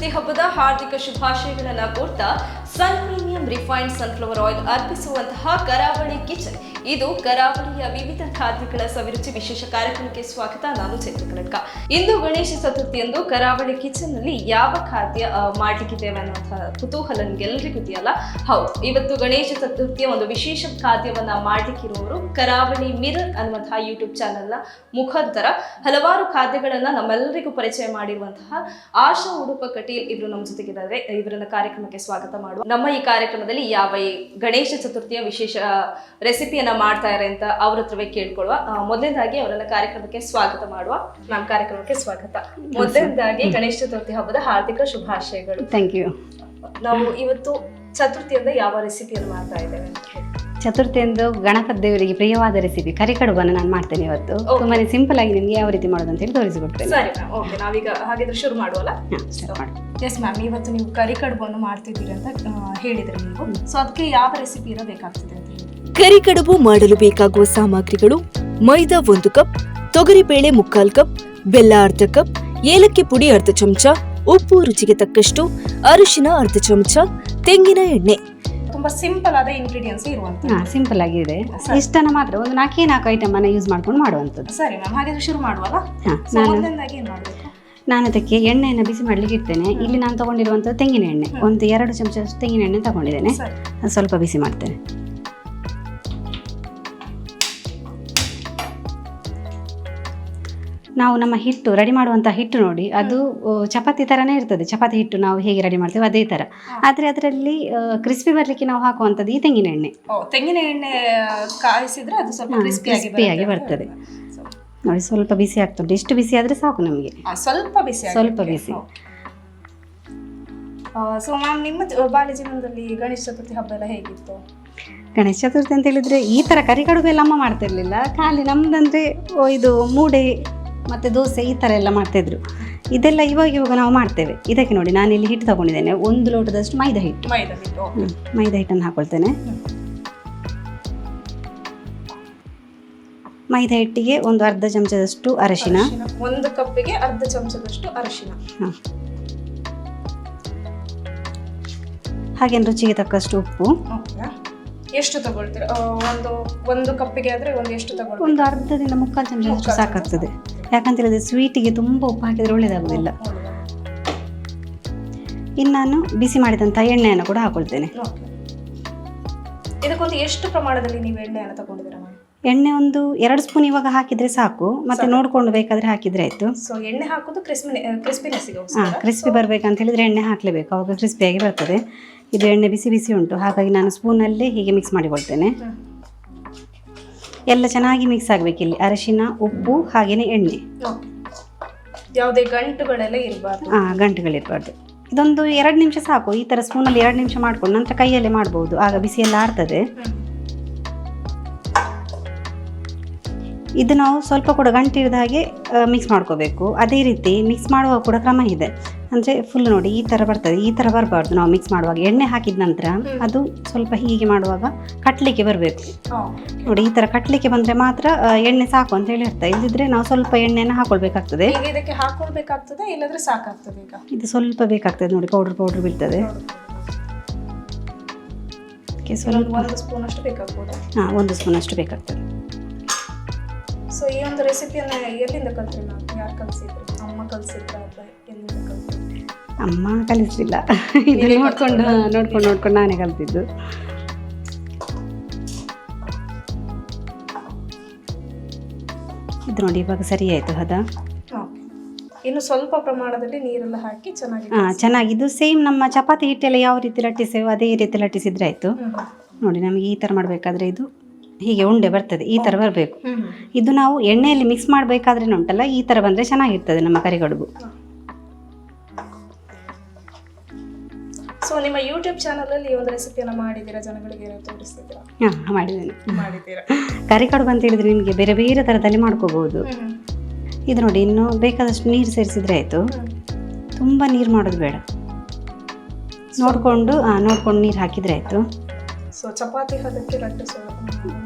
ಚತುರ್ಥಿ ಹಬ್ಬದ ಹಾರ್ದಿಕ ಶುಭಾಶಯಗಳನ್ನು ಕೋರ್ತಾ ಸನ್ ಪ್ರೀಮಿಯಂ ರಿಫೈನ್ಡ್ ಸನ್ಫ್ಲವರ್ ಆಯಿಲ್ ಅರ್ಪಿಸುವಂತಹ ಕರಾವಳಿ ಕಿಚನ್ ಇದು ಕರಾವಳಿಯ ವಿವಿಧ ಖಾದ್ಯಗಳ ಸವಿರುಚಿ ವಿಶೇಷ ಕಾರ್ಯಕ್ರಮಕ್ಕೆ ಸ್ವಾಗತ. ನಾನು ಚೈತ್ರ ಕನಕ. ಇಂದು ಗಣೇಶ ಚತುರ್ಥಿಯಂದು ಕರಾವಳಿ ಕಿಚನ್ ನಲ್ಲಿ ಯಾವ ಖಾದ್ಯ ಮಾಡ್ಲಿಕ್ಕಿದ್ದೇವೆ ಅನ್ನುವಂತಹ ಕುತೂಹಲ ನಿಮ್ಗೆಲ್ಲರಿಗೂ ಇದೆಯಲ್ಲ? ಹೌದು, ಇವತ್ತು ಗಣೇಶ ಚತುರ್ಥಿಯ ಒಂದು ವಿಶೇಷ ಖಾದ್ಯವನ್ನ ಮಾಡ್ಲಿಕ್ಕಿರುವವರು ಕರಾವಳಿ ಮಿರರ್ ಅನ್ನುವಂತಹ ಯೂಟ್ಯೂಬ್ ಚಾನೆಲ್ ನ ಮುಖಾಂತರ ಹಲವಾರು ಖಾದ್ಯಗಳನ್ನ ನಮ್ಮೆಲ್ಲರಿಗೂ ಪರಿಚಯ ಮಾಡಿರುವಂತಹ ಆಶಾ ಉಡುಪ ಕಟೀಲ್ ಇವರು ನಮ್ಮ ಜೊತೆಗಿದ್ದಾರೆ. ಇವರನ್ನ ಕಾರ್ಯಕ್ರಮಕ್ಕೆ ಸ್ವಾಗತ ಮಾಡುವ. ನಮ್ಮ ಈ ಕಾರ್ಯಕ್ರಮದಲ್ಲಿ ಯಾವ ಈ ಗಣೇಶ ಚತುರ್ಥಿಯ ವಿಶೇಷ ರೆಸಿಪಿಯನ್ನ ಮಾಡ್ತಾ ಇದ್ದಾರೆ ಅಂತ ಅವ್ರ ಹತ್ರವೇ ಕೇಳ್ಕೊಳ್ಳುವ. ಮೊದಲನೇದಾಗಿ ಅವರನ್ನ ಕಾರ್ಯಕ್ರಮಕ್ಕೆ ಸ್ವಾಗತ ಮಾಡುವ. ನಮ್ಮ ಕಾರ್ಯಕ್ರಮಕ್ಕೆ ಸ್ವಾಗತ. ಮೊದಲನೇದಾಗಿ ಗಣೇಶ ಚತುರ್ಥಿ ಹಬ್ಬದ ಹಾರ್ದಿಕ ಶುಭಾಶಯಗಳು. Thank you. ನಾವು ಇವತ್ತು ಚತುರ್ಥಿಯಿಂದ ಯಾವ ರೆಸಿಪಿಯನ್ನು ಮಾಡ್ತಾ ಇದ್ದೇವೆ? ಚತುರ್ಥಿ ಎಂದು ಗಣಪತಿ ದೇವರಿಗೆ ಪ್ರಿಯವಾದ ರೆಸಿಪಿ ಕರಿಕಡುಬನ್ನು ನಾನು ಮಾಡ್ತೇನೆ ಇವತ್ತು. ತುಂಬಾ ಸಿಂಪಲ್ ಆಗಿ ನಿಮ್ಗೆ ಯಾವ ರೀತಿ ಮಾಡೋದು ಅಂತ ಹೇಳಿ ತೋರಿಸಿಕೊಡ್ತೇನೆ. ಸರಿ ಮ್ಯಾಮ್, ಓಕೆ. ನಾವೀಗ ಹಾಗಿದ್ರೆ ಶುರು ಮಾಡುವಲ್ಲ? ಎಸ್ ಮ್ಯಾಮ್, ಇವತ್ತು ನೀವು ಕರಿಕಡುಬನ್ನು ಮಾಡ್ತಿದ್ದೀರಿ ಅಂತ ಹೇಳಿದ್ರಿ ನೀವು. ಸೊ ಅದಕ್ಕೆ ಯಾವ ರೆಸಿಪಿ ಇರಬೇಕಾಗ್ತದೆ ಅಂತ ಹೇಳಿ? ಕರಿಕಡುಬು ಮಾಡಲು ಬೇಕಾಗುವ ಸಾಮಗ್ರಿಗಳು: ಮೈದಾ 1 ಕಪ್, ತೊಗರಿಬೇಳೆ 3/4 ಕಪ್, ಬೆಲ್ಲ ಅರ್ಧ ಕಪ್, ಏಲಕ್ಕಿ ಪುಡಿ ಅರ್ಧ ಚಮಚ, ಉಪ್ಪು ರುಚಿಗೆ ತಕ್ಕಷ್ಟು, ಅರಿಶಿನ ಅರ್ಧ ಚಮಚ, ತೆಂಗಿನ ಎಣ್ಣೆ. ತುಂಬಾ ಸಿಂಪಲ್ ಆದ ಇಂಗ್ರೀಡಿಯೆಂಟ್ಸ್ ಇರುವಂತ. ಸಿಂಪಲ್ ಆಗಿದೆ. ಇಷ್ಟನ್ನ ಮಾತ್ರ ಒಂದು 4 ಐಟಮ್ ಅನ್ನ ಯೂಸ್ ಮಾಡ್ಕೊಂಡು ಮಾಡುವಂಥದ್ದು. ಸರಿ ಮ್ಯಾಮ್, ಹಾಗಾದ್ರೆ ಶುರು ಮಾಡುವಲ್ಲ? ಏನ್ ಮಾಡಬೇಕು? ನಾನು ಅದಕ್ಕೆ ಎಣ್ಣೆಯನ್ನು ಬಿಸಿ ಮಾಡ್ಲಿಕ್ಕೆ ಇಡ್ತೇನೆ. ಇಲ್ಲಿ ನಾನು ತಗೊಂಡಿರುವಂಥದ್ದು ತೆಂಗಿನ ಎಣ್ಣೆ, ಒಂದು 2 ಚಮಚ ತೆಂಗಿನ ಎಣ್ಣೆ ತಗೊಂಡಿದ್ದೇನೆ. ಅದು ಸ್ವಲ್ಪ ಬಿಸಿ ಮಾಡ್ತೇನೆ. ನಾವು ನಮ್ಮ ಹಿಟ್ಟು ರೆಡಿ ಮಾಡುವಂಥ ಹಿಟ್ಟು ನೋಡಿ, ಅದು ಚಪಾತಿ ಥರನೇ ಇರ್ತದೆ. ಚಪಾತಿ ಹಿಟ್ಟು ನಾವು ಹೇಗೆ ರೆಡಿ ಮಾಡ್ತೇವೆ ಅದೇ ಥರ. ಆದರೆ ಅದರಲ್ಲಿ ಕ್ರಿಸ್ಪಿ ಬರಲಿಕ್ಕೆ ನಾವು ಹಾಕುವಂಥದ್ದು ಈ ತೆಂಗಿನ ಎಣ್ಣೆ. ತೆಂಗಿನ ಎಣ್ಣೆ ಕಾಯಿಸಿದ್ರೆ ಅದು ಸ್ವಲ್ಪ ಕ್ರಿಸ್ಪಿಯಾಗಿ ಬರ್ತದೆ ನೋಡಿ. ಸ್ವಲ್ಪ ಬಿಸಿ ಆಗ್ತದೆ. ಎಷ್ಟು ಬಿಸಿ ಆದರೆ ಸಾಕು ನಮಗೆ. ಸ್ವಲ್ಪ ಬಿಸಿ. ಸೊ ಮ್ಯಾಮ್, ನಿಮ್ಮ ಬಾಲ್ಯ ಜೀವನದಲ್ಲಿ ಗಣೇಶ ಚತುರ್ಥಿ ಹಬ್ಬ ಎಲ್ಲ ಹೇಗಿತ್ತು? ಗಣೇಶ ಚತುರ್ಥಿ ಅಂತ ಹೇಳಿದ್ರೆ ಈ ಥರ ಕರಿಕಡುಬು ಎಲ್ಲ ಅಮ್ಮ ಮಾಡ್ತಿರ್ಲಿಲ್ಲ. ಖಾಲಿ ನಮ್ದಂದ್ರೆ ಇದು ಮೂಡೆ ಮತ್ತು ದೋಸೆ ಈ ಥರ ಎಲ್ಲ ಮಾಡ್ತಾಯಿದ್ರು. ಇದೆಲ್ಲ ಇವಾಗ ನಾವು ಮಾಡ್ತೇವೆ. ಇದಕ್ಕೆ ನೋಡಿ, ನಾನಿಲ್ಲಿ ಹಿಟ್ಟು ತಗೊಂಡಿದ್ದೇನೆ. 1 ಲೋಟದಷ್ಟು ಮೈದಾ ಹಿಟ್ಟು. ಮೈದಾ ಹಿಟ್ಟನ್ನು ಹಾಕೊಳ್ತೇನೆ. ಮೈದಾ ಹಿಟ್ಟಿಗೆ ಒಂದು ಅರ್ಧ ಚಮಚದಷ್ಟು ಅರಿಶಿನ. 1 ಕಪ್ಪಿಗೆ ಅರ್ಧ ಚಮಚದಷ್ಟು ಅರಿಶಿನ. ಹಾಗೆ ರುಚಿಗೆ ತಕ್ಕಷ್ಟು ಉಪ್ಪು. ಎಷ್ಟು ತಗೊಳ್ತೀರಾ? ಒಂದು ಕಪ್ಪಿಗೆ ಆದ್ರೆ ಎಷ್ಟು ತಗೊಳ್ತೀರಾ? ಒಂದು ಅರ್ಧದಿಂದ 3/4 ಚಮಚದಷ್ಟು ಸಾಕಾಗ್ತದೆ. ಯಾಕಂತ ಹೇಳಿದ್ರೆ ಸ್ವೀಟಿಗೆ ತುಂಬ ಉಪ್ಪು ಹಾಕಿದ್ರೆ ಒಳ್ಳೇದಾಗುದಿಲ್ಲ. ಇನ್ನು ನಾನು ಬಿಸಿ ಮಾಡಿದಂಥ ಎಣ್ಣೆಯನ್ನು ಕೂಡ ಹಾಕೊಳ್ತೇನೆ. ಇದಕ್ಕೊಂದು ಎಷ್ಟು ಪ್ರಮಾಣದಲ್ಲಿ ನೀವು ಎಣ್ಣೆಯನ್ನು ತಗೊಂಡಿದ್ದೀರಾ? ಎಣ್ಣೆ ಒಂದು 2 ಸ್ಪೂನ್ ಇವಾಗ ಹಾಕಿದ್ರೆ ಸಾಕು. ಮತ್ತೆ ನೋಡ್ಕೊಂಡು ಬೇಕಾದ್ರೆ ಹಾಕಿದ್ರೆ ಆಯ್ತು. ಸೊ ಎಣ್ಣೆ ಹಾಕೋದು ಕ್ರಿಸ್ಪಿ ಬರ್ಬೇಕಂತ ಹೇಳಿದ್ರೆ ಎಣ್ಣೆ ಹಾಕ್ಲೇಬೇಕು, ಅವಾಗ ಕ್ರಿಸ್ಪಿಯಾಗಿ ಬರ್ತದೆ. ಇದು ಎಣ್ಣೆ ಬಿಸಿ ಉಂಟು, ಹಾಗಾಗಿ ನಾನು ಸ್ಪೂನಲ್ಲೇ ಹೀಗೆ ಮಿಕ್ಸ್ ಮಾಡಿಕೊಳ್ತೇನೆ. ಎಲ್ಲ ಚೆನ್ನಾಗಿ ಮಿಕ್ಸ್ ಆಗಬೇಕು. ಇಲ್ಲಿ ಅರಿಶಿನ, ಉಪ್ಪು, ಹಾಗೇನೆ ಎಣ್ಣೆ. ಯಾವುದೇ ಗಂಟುಗಳೆಲ್ಲ ಇರಬಾರ್ದು. ಗಂಟುಗಳಿರಬಾರ್ದು. ಇದೊಂದು 2 ನಿಮಿಷ ಸಾಕು. ಈ ಥರ ಸ್ಪೂನಲ್ಲಿ 2 ನಿಮಿಷ ಮಾಡ್ಕೊಂಡು ನಂತರ ಕೈಯಲ್ಲೇ ಮಾಡ್ಬೋದು, ಆಗ ಬಿಸಿ ಎಲ್ಲ ಆಡ್ತದೆ. ಇದು ನಾವು ಸ್ವಲ್ಪ ಕೂಡ ಗಂಟು ಇರದ ಹಾಗೆ ಮಿಕ್ಸ್ ಮಾಡ್ಕೋಬೇಕು. ಅದೇ ರೀತಿ ಮಿಕ್ಸ್ ಮಾಡುವಾಗ ಕೂಡ ಕ್ರಮ ಇದೆ. ಅಂದರೆ ಫುಲ್ ನೋಡಿ ಈ ಥರ ಬರ್ತದೆ. ಈ ಥರ ಬರಬಾರ್ದು. ನಾವು ಮಿಕ್ಸ್ ಮಾಡುವಾಗ ಎಣ್ಣೆ ಹಾಕಿದ ನಂತರ ಅದು ಸ್ವಲ್ಪ ಹೀಗೆ ಮಾಡುವಾಗ ಕಟ್ಟಲಿಕ್ಕೆ ಬರಬೇಕು ನೋಡಿ. ಈ ಥರ ಕಟ್ಟಲಿಕ್ಕೆ ಬಂದರೆ ಮಾತ್ರ ಎಣ್ಣೆ ಸಾಕು ಅಂತ ಹೇಳಿ ಇರ್ತಾ. ಇಲ್ಲದಿದ್ರೆ ನಾವು ಸ್ವಲ್ಪ ಎಣ್ಣೆಯನ್ನು ಹಾಕೊಳ್ಬೇಕಾಗ್ತದೆ. ಇದಕ್ಕೆ ಹಾಕೊಳ್ಬೇಕಾಗ್ತದೆ, ಇಲ್ಲದ್ರೆ ಸಾಕಾಗ್ತದೆ. ಈಗ ಇದು ಸ್ವಲ್ಪ ಬೇಕಾಗ್ತದೆ ನೋಡಿ. ಪೌಡರ್ ಬೀಳ್ತದೆ. ಸ್ವಲ್ಪ 1 ಸ್ಪೂನ್ ಅಷ್ಟು ಬೇಕಾಗ್ತದೆ. 1 ಸ್ಪೂನ್ ಅಷ್ಟು ಬೇಕಾಗ್ತದೆ. ಸೊ ಈ ಒಂದು ರೆಸಿಪಿಯನ್ನು ಎಲ್ಲಿಂದ ಕಲ್ತ್ರಿ ನಾವು? ಯಾರು ಕಲಿಸಿದ್ರು? ಅಮ್ಮ ಕಲಿಸಿದ್ರ ಅಥವಾ ಎಲ್ಲಿಂದ ಕಲ್ತ್ರಿ? ಅಮ್ಮ ಕಲಿಸಲಿಲ್ಲ. ಇದು ನೋಡ್ಕೊಂಡು ನಾನೇ ಕಲ್ತಿದ್ದು. ಇದು ನೋಡಿ ಇವಾಗ ಸರಿ ಆಯಿತು ಹದ. ಇನ್ನು ಸ್ವಲ್ಪ ಪ್ರಮಾಣದಲ್ಲಿ ನೀರೆಲ್ಲ ಹಾಕಿ ಚೆನ್ನಾಗಿ ಇದು ಸೇಮ್ ನಮ್ಮ ಚಪಾತಿ ಹಿಟ್ಟೆಲ್ಲ ಯಾವ ರೀತಿ ಲಟ್ಟಿಸ್ತೇವೆ ಅದೇ ರೀತಿ ಲಟ್ಟಿಸಿದ್ರೆ ಆಯಿತು. ನೋಡಿ ನಮಗೆ ಈ ಥರ ಮಾಡಬೇಕಾದ್ರೆ ಇದು ಹೀಗೆ ಉಂಡೆ ಬರ್ತದೆ. ಈ ಥರ ಬರಬೇಕು. ಇದು ನಾವು ಎಣ್ಣೆಯಲ್ಲಿ ಮಿಕ್ಸ್ ಮಾಡಬೇಕಾದ್ರೆ ಉಂಟಲ್ಲ, ಈ ಥರ ಬಂದರೆ ಚೆನ್ನಾಗಿರ್ತದೆ ನಮ್ಮ ಕರಿಕಡುಬು. ಸೊ ನಿಮ್ಮ ಯೂಟ್ಯೂಬ್ ಚಾನಲಲ್ಲಿ ಈ ಒಂದು ರೆಸಿಪಿಯನ್ನು ಮಾಡಿದ್ದೀರಾ? ಜನಗಳಿಗೆ ತೋರಿಸ್ತಿದ್ದೀರಾ? ಮಾಡಿದ್ದೀರಾ. ಕರಿಕಡುಬು ಅಂತ ಹೇಳಿದ್ರೆ ನಿಮಗೆ ಬೇರೆ ಬೇರೆ ಥರದಲ್ಲಿ ಮಾಡ್ಕೋಬಹುದು. ಇದು ನೋಡಿ, ಇನ್ನು ಬೇಕಾದಷ್ಟು ನೀರು ಸೇರಿಸಿದ್ರೆ ಆಯಿತು. ತುಂಬ ನೀರು ಮಾಡೋದು ಬೇಡ. ನೋಡಿಕೊಂಡು ನೀರು ಹಾಕಿದರೆ ಆಯಿತು. ಸೊ ಚಪಾತಿ ಹದಕ್ಕೆ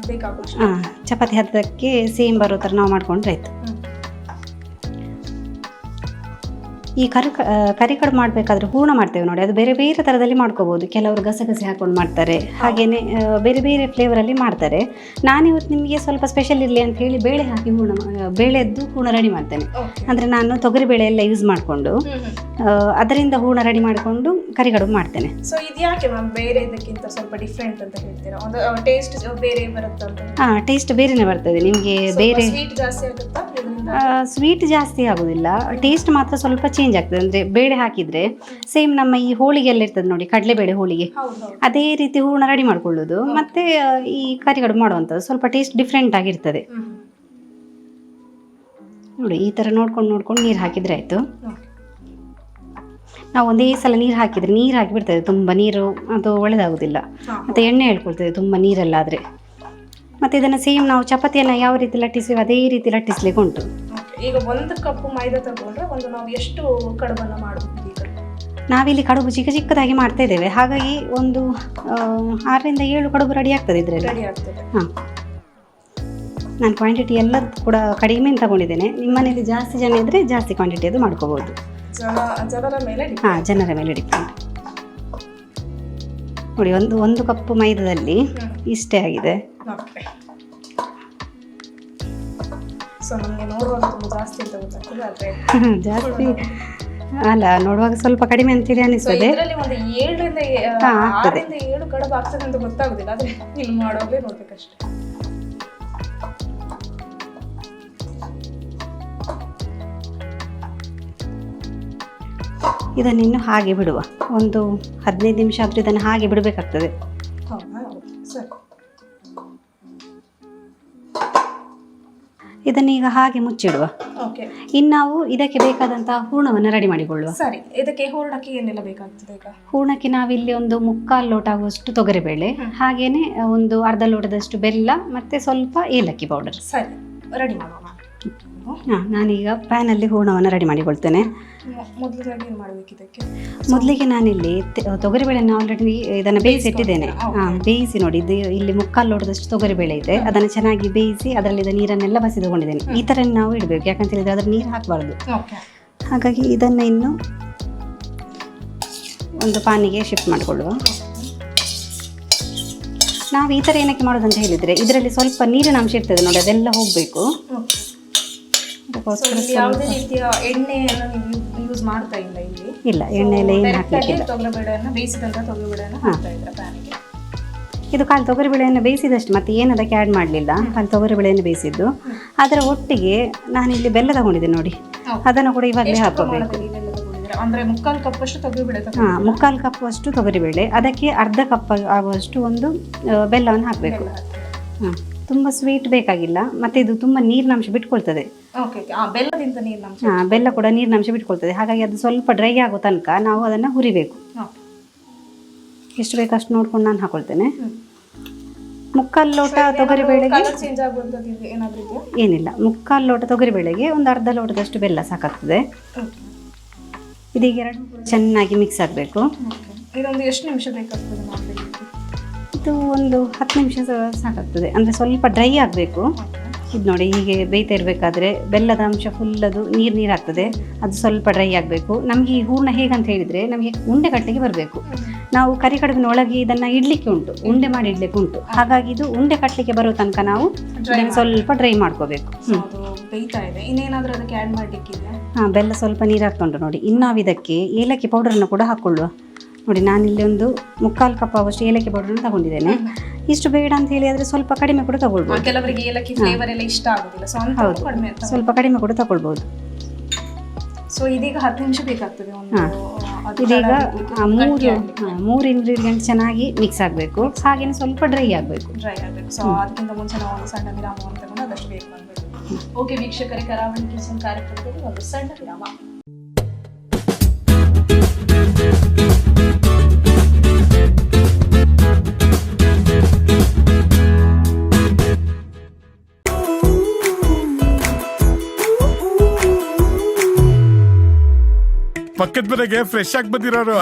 ಚಪಾತಿ ಹದಕ್ಕೆ ಸೇಮ್ ಬರೋ ಥರ ನಾವು ಮಾಡ್ಕೊಂಡ್ರೆ ಆಯಿತು. ಈ ಕರಿ ಕಡುಬು ಮಾಡಬೇಕಾದ್ರೆ ಹೂರ್ಣ ಮಾಡ್ತೇವೆ ನೋಡಿ, ಅದು ಬೇರೆ ಬೇರೆ ಥರದಲ್ಲಿ ಮಾಡ್ಕೋಬೋದು. ಕೆಲವರು ಗಸಗಸೆ ಹಾಕೊಂಡು ಮಾಡ್ತಾರೆ, ಹಾಗೆಯೇ ಬೇರೆ ಬೇರೆ ಫ್ಲೇವರಲ್ಲಿ ಮಾಡ್ತಾರೆ. ನಾನಿವತ್ತು ನಿಮಗೆ ಸ್ವಲ್ಪ ಸ್ಪೆಷಲ್ ಇರಲಿ ಅಂತ ಹೇಳಿ ಬೇಳೆ ಹಾಕಿ ಬೇಳೆದ್ದು ಹೂರ್ಣ ರೆಡಿ ಮಾಡ್ತೇನೆ. ಅಂದರೆ ನಾನು ತೊಗರಿಬೇಳೆ ಎಲ್ಲ ಯೂಸ್ ಮಾಡಿಕೊಂಡು ಅದರಿಂದ ಹೂರ್ಣ ರೆಡಿ ಮಾಡಿಕೊಂಡು ಕರಿ ಕಡುಬು ಮಾಡ್ತೇನೆ. ಸೊ ಇದು ಯಾಕೆ ಮ್ಯಾಮ್ ಬೇರೆ ಇದಕ್ಕಿಂತ ಸ್ವಲ್ಪ ಡಿಫ್ರೆಂಟ್ ಅಂತ ಹೇಳ್ತೀರಾ? ಒಂದು ಟೇಸ್ಟ್ ಬೇರೆ ಬರುತ್ತೆ ಅಂತ? ಹಾಂ, ಟೇಸ್ಟ್ ಬೇರೆನೇ ಬರ್ತದೆ ನಿಮಗೆ. ಬೇರೆ ಸ್ವೀಟ್ ಜಾಸ್ತಿ ಆಗುತ್ತಾ? ಸ್ವೀಟ್ ಜಾಸ್ತಿ ಆಗೋದಿಲ್ಲ, ಟೇಸ್ಟ್ ಮಾತ್ರ ಸ್ವಲ್ಪ ಚೇಂಜ್ ಆಗ್ತದೆ. ಅಂದರೆ ಬೇಳೆ ಹಾಕಿದರೆ ಸೇಮ್ ನಮ್ಮ ಈ ಹೋಳಿಗೆ ಎಲ್ಲ ಇರ್ತದೆ ನೋಡಿ, ಕಡಲೆಬೇಳೆ ಹೋಳಿಗೆ, ಅದೇ ರೀತಿ ಹೂರ್ಣ ರೆಡಿ ಮಾಡ್ಕೊಳ್ಳೋದು. ಮತ್ತು ಈ ಕರಿ ಕಡುಬು ಮಾಡುವಂಥದ್ದು ಸ್ವಲ್ಪ ಟೇಸ್ಟ್ ಡಿಫ್ರೆಂಟ್ ಆಗಿರ್ತದೆ ನೋಡಿ. ಈ ಥರ ನೋಡ್ಕೊಂಡು ನೀರು ಹಾಕಿದರೆ ಆಯಿತು. ನಾವು ಒಂದೇ ಸಲ ನೀರು ಹಾಕಿದರೆ ನೀರು ಹಾಕಿಬಿಡ್ತದೆ, ತುಂಬ ನೀರು ಅದು ಒಳ್ಳೆಯದಾಗೋದಿಲ್ಲ. ಮತ್ತು ಎಣ್ಣೆ ಹೇಳ್ಕೊಳ್ತದೆ ತುಂಬ ನೀರಲ್ಲಾದರೆ. ಮತ್ತು ಇದನ್ನು ಸೇಮ್ ನಾವು ಚಪಾತಿಯನ್ನು ಯಾವ ರೀತಿ ಲಟ್ಟಿಸ್ತೀವಿ ಅದೇ ರೀತಿ ಲಟ್ಟಿಸ್ಲಿಕ್ಕೆ ಉಂಟು. ಈಗ 1 ಕಪ್ ಮೈದಾ ತಗೊಂಡ್ರೆ ನಾವು ಎಷ್ಟು ಕಡುಬನ್ನು ಮಾಡಬಹುದು? ಈಗ ನಾವಿಲ್ಲಿ ಕಡುಬು ಚಿಕ್ಕದಾಗಿ ಮಾಡ್ತಾ ಇದ್ದೇವೆ, ಹಾಗಾಗಿ ಒಂದು 6 ರಿಂದ 7 ಕಡುಬು ರೆಡಿ ಆಗ್ತದೆ ಇದರಲ್ಲಿ. ರೆಡಿ ಆಗ್ತದೆ. ಹಾಂ, ನಾನು ಕ್ವಾಂಟಿಟಿ ಎಲ್ಲ ಕೂಡ ಕಡಿಮೆ ತಗೊಂಡಿದ್ದೇನೆ. ನಿಮ್ಮ ಮನೇಲಿ ಜಾಸ್ತಿ ಜನ ಇದ್ದರೆ ಜಾಸ್ತಿ ಕ್ವಾಂಟಿಟಿ ಅದು ಮಾಡ್ಕೋಬೋದು. ಜನರ ಮೇಲೆ? ಹಾಂ, ಜನರ ಮೇಲೆ ಡಿಪೆಂಡ್ ನೋಡಿ. ಒಂದು ಕಪ್ ಮೈದಾದಲ್ಲಿ ಇಷ್ಟೇ ಆಗಿದೆ. ಸೊ ನಮಗೆ ನೋಡುವಾಗ ತುಂಬ ಜಾಸ್ತಿ ಅಂತ ಗೊತ್ತಾಗ್ತದೆ, ಆದರೆ ಜಾಸ್ತಿ ಅಲ್ಲ, ನೋಡುವಾಗ ಸ್ವಲ್ಪ ಕಡಿಮೆ ಅಂತೇಳಿ ಅನಿಸ್ತದೆ. ಇದರಲ್ಲಿ ಒಂದು 7 ರಿಂದ 7 ಕಡುಬು ಆಗ್ತದೆ ಅಂತ ಗೊತ್ತಾಗುದಿಲ್ಲ, ಆದರೆ ಇಲ್ಲಿ ಮಾಡೋದೇ ನೋಡ್ಬೇಕಷ್ಟೇ. ಇದನ್ನಿನ್ನು ಹಾಗೆ ಬಿಡುವ, ಒಂದು 15 ನಿಮಿಷ ಆದರೂ ಇದನ್ನು ಹಾಗೆ ಬಿಡಬೇಕಾಗ್ತದೆ. ಸರಿ, ಇದನ್ನೀಗ ಹಾಗೆ ಮುಚ್ಚಿಡುವ. ಇನ್ನು ನಾವು ಇದಕ್ಕೆ ಬೇಕಾದಂತಹ ಹೂರ್ಣವನ್ನು ರೆಡಿ ಮಾಡಿಕೊಳ್ಳುವ. ಸರಿ, ಇದಕ್ಕೆ ಹೂರ್ಣಕ್ಕೆ ಏನೆಲ್ಲ ಬೇಕಾಗ್ತದೆ? ಈಗ ಹೂರ್ಣಕ್ಕೆ ನಾವಿಲ್ಲಿ ಒಂದು 3/4 ಲೋಟ ಆಗುವಷ್ಟು ತೊಗರಿಬೇಳೆ, ಹಾಗೇನೆ ಒಂದು ಅರ್ಧ ಲೋಟದಷ್ಟು ಬೆಲ್ಲ, ಮತ್ತೆ ಸ್ವಲ್ಪ ಏಲಕ್ಕಿ ಪೌಡರ್. ಸರಿ, ರೆಡಿ ಮಾಡೋಣ. ಹಾಂ, ನಾನೀಗ ಪ್ಯಾನಲ್ಲಿ ಹೂರ್ಣವನ್ನು ರೆಡಿ ಮಾಡಿಕೊಳ್ತೇನೆ. ಮೊದಲಿಗೆ ಏನು ಮಾಡಬೇಕು ಇದಕ್ಕೆ? ಮೊದಲಿಗೆ ನಾನಿಲ್ಲಿ ತೊಗರಿಬೇಳೆಯನ್ನು ಆಲ್ರೆಡಿ ಇದನ್ನು ಬೇಯಿಸಿಟ್ಟಿದ್ದೇನೆ. ಹಾಂ, ಬೇಯಿಸಿ ನೋಡಿ, ಇದು ಇಲ್ಲಿ 3/4 ಲೋಟದಷ್ಟು ತೊಗರಿಬೇಳೆ ಇದೆ. ಅದನ್ನು ಚೆನ್ನಾಗಿ ಬೇಯಿಸಿ ಅದರಲ್ಲಿದ್ದ ನೀರನ್ನೆಲ್ಲ ಬಸಿ ತಗೊಂಡಿದ್ದೇನೆ. ಈ ಥರ ನಾವು ಇಡಬೇಕು, ಯಾಕಂತ ಹೇಳಿದರೆ ಅದರ ನೀರು ಹಾಕಬಾರ್ದು. ಹಾಗಾಗಿ ಇದನ್ನು ಇನ್ನು ಒಂದು ಪಾನಿಗೆ ಶಿಫ್ಟ್ ಮಾಡಿಕೊಳ್ಳುವ. ನಾವು ಈ ಥರ ಏನಕ್ಕೆ ಮಾಡೋದಂತ ಹೇಳಿದರೆ ಇದರಲ್ಲಿ ಸ್ವಲ್ಪ ನೀರಿನ ಅಂಶ ಇರ್ತದೆ ನೋಡಿ, ಅದೆಲ್ಲ ಹೋಗಬೇಕು. ಯಾವುದೇ ರೀತಿಯ ಎಣ್ಣೆಯನ್ನು ನೀವು ಯೂಸ್ ಮಾಡ್ತಾ ಇಲ್ಲ ಇಲ್ಲಿ? ಇಲ್ಲ, ಎಣ್ಣೆಯಲ್ಲಿ ಏನು ಹಾಕಲಿಕ್ಕಿಲ್ಲ. ತೊಗರಿಬೇಳೆಯನ್ನು ಬೇಯಿಸಿದಂಥ ತೊಗರಿಬೇಳೆಯನ್ನು ಹಾಕ್ತಾ ಇದ್ದೀರಾ ಪ್ಯಾನಿಗೆ? ಇದು ಕಾಲು ತೊಗರಿಬೇಳೆಯನ್ನು ಬೇಯಿಸಿದಷ್ಟು, ಮತ್ತೆ ಏನು ಅದಕ್ಕೆ ಆ್ಯಡ್ ಮಾಡಲಿಲ್ಲ. ಕಾಲು ತೊಗರಿಬೇಳೆಯನ್ನು ಬೇಯಿಸಿದ್ದು. ಅದರ ಒಟ್ಟಿಗೆ ನಾನಿಲ್ಲಿ ಬೆಲ್ಲ ತಗೊಂಡಿದ್ದೆ ನೋಡಿ, ಅದನ್ನು ಕೂಡ ಇವಾಗಲೇ ಹಾಕೋಬೇಕು. ಅಂದರೆ 3/4 ಕಪ್ ಅಷ್ಟು ತೊಗರಿಬೇಳೆ? ಹಾಂ, 3/4 ಕಪ್ ಅಷ್ಟು ತೊಗರಿಬೇಳೆ, ಅದಕ್ಕೆ ಅರ್ಧ ಕಪ್ ಆಗುವಷ್ಟು ಒಂದು ಬೆಲ್ಲವನ್ನು ಹಾಕಬೇಕು. ಹಾಂ, ತುಂಬ ಸ್ವೀಟ್ ಬೇಕಾಗಿಲ್ಲ, ಮತ್ತು ಇದು ತುಂಬ ನೀರಿನಂಶ ಬಿಟ್ಕೊಳ್ತದೆ. ಬೆಲ್ಲದಿಂದ ನೀರಿನಂಶ? ಹಾಂ, ಬೆಲ್ಲ ಕೂಡ ನೀರಿನಂಶ ಬಿಟ್ಕೊಳ್ತದೆ. ಹಾಗಾಗಿ ಅದು ಸ್ವಲ್ಪ ಡ್ರೈ ಆಗೋ ತನಕ ನಾವು ಅದನ್ನು ಹುರಿಬೇಕು. ಎಷ್ಟು ಬೇಕಷ್ಟು ನೋಡ್ಕೊಂಡು ನಾನು ಹಾಕೊಳ್ತೇನೆ. 3/4 ಲೋಟ ತೊಗರಿಬೇಳೆಗೆ ಏನಿಲ್ಲ, 3/4 ಲೋಟ ತೊಗರಿಬೇಳೆಗೆ ಒಂದು ಅರ್ಧ ಲೋಟದಷ್ಟು ಬೆಲ್ಲ ಸಾಕಾಗ್ತದೆ. ಇದೀಗ 2 ಚೆನ್ನಾಗಿ ಮಿಕ್ಸ್ ಆಗಬೇಕು. ಇದೊಂದು ಎಷ್ಟು ನಿಮಿಷ ಬೇಕಾಗ್ತದೆ ಮಾಡಲಿಕ್ಕೆ? ಇದು ಒಂದು 10 ನಿಮಿಷ ಸಾಕಾಗ್ತದೆ. ಅಂದರೆ ಸ್ವಲ್ಪ ಡ್ರೈ ಆಗಬೇಕು. ಇದು ನೋಡಿ, ಹೀಗೆ ಬೇಯ್ತಾ ಇರಬೇಕಾದ್ರೆ ಬೆಲ್ಲದ ಅಂಶ ಫುಲ್ ಅದು ನೀರಾಗ್ತದೆ, ಅದು ಸ್ವಲ್ಪ ಡ್ರೈ ಆಗಬೇಕು. ನಮಗೆ ಈ ಹೂರ್ಣ ಹೇಗಂತ ಹೇಳಿದರೆ ನಮಗೆ ಉಂಡೆ ಕಟ್ಟಲಿಕ್ಕೆ ಬರಬೇಕು. ನಾವು ಕರಿ ಕಡುಬಿನ ಒಳಗೆ ಇದನ್ನು ಇಡಲಿಕ್ಕೆ ಉಂಟು, ಉಂಡೆ ಮಾಡಿ ಇಡಲಿಕ್ಕೆ ಉಂಟು. ಹಾಗಾಗಿ ಇದು ಉಂಡೆ ಕಟ್ಟಲಿಕ್ಕೆ ಬರೋ ತನಕ ನಾವು ಸ್ವಲ್ಪ ಡ್ರೈ ಮಾಡ್ಕೋಬೇಕು. ಬೇಯ್ತಾ ಇದೆ, ಇನ್ನೇನಾದರೂ ಅದಕ್ಕೆ ಆ್ಯಡ್ ಮಾಡಲಿಕ್ಕಿದೆ? ಹಾಂ, ಬೆಲ್ಲ ಸ್ವಲ್ಪ ನೀರು ಹಾಕ್ಕೊಂಡು ನೋಡಿ. ಇನ್ನು ನಾವು ಇದಕ್ಕೆ ಏಲಕ್ಕಿ ಪೌಡರನ್ನು ಕೂಡ ಹಾಕ್ಕೊಳ್ಳುವ. ನೋಡಿ, ನಾನಿಲ್ಲಿ ಒಂದು 3/4 ಕಪ್ ಆಗುವಷ್ಟು ಏಲಕ್ಕಿ ಪೌಡರನ್ನು ತಗೊಂಡಿದ್ದೇನೆ. ಇಷ್ಟು ಬೇಡ ಅಂತ ಹೇಳಿ ಆದರೆ ಸ್ವಲ್ಪ ಕಡಿಮೆ ಕೂಡ ತಗೊಳ್ಬೋದು. ಕೆಲವರಿಗೆ ಏಲಕ್ಕಿ ಫ್ಲೇವರ್ ಎಲ್ಲ ಇಷ್ಟ ಆಗೋದಿಲ್ಲ, ಹೌದು, ಸ್ವಲ್ಪ ಕಡಿಮೆ ಕೂಡ ತಗೊಳ್ಬೋದು. ಸೊ ಇದೀಗ 10 ನಿಮಿಷ ಬೇಕಾಗ್ತದೆ. ಇದೀಗ 3 ಇಂಗ್ರೀಡಿಯೆಂಟ್ ಚೆನ್ನಾಗಿ ಮಿಕ್ಸ್ ಆಗಬೇಕು, ಹಾಗೇನೆ ಸ್ವಲ್ಪ ಡ್ರೈ ಆಗಬೇಕು. ಸೊ ಅದಕ್ಕಿಂತ ಮುಂಚೆ ನಾವು ಒಂದು ಸಣ್ಣ ವಿರಾಮವನ್ನು ತಗೊಂಡು ಅದಷ್ಟು ಬೇಕು ಮಾಡಬೇಕು. ಓಕೆ ವೀಕ್ಷಕರೇ, ಕರಾವಳಿ ಕಿಚನ್ ಕಾರ್ಯಕ್ರಮದಲ್ಲಿ ಒಂದು ಸಣ್ಣ ವಿರಾಮ. ಪಕ್ಕದ ಮನೆಗೆ ಫ್ರೆಶ್ ಆಗಿ ಬಂದಿರೋರು.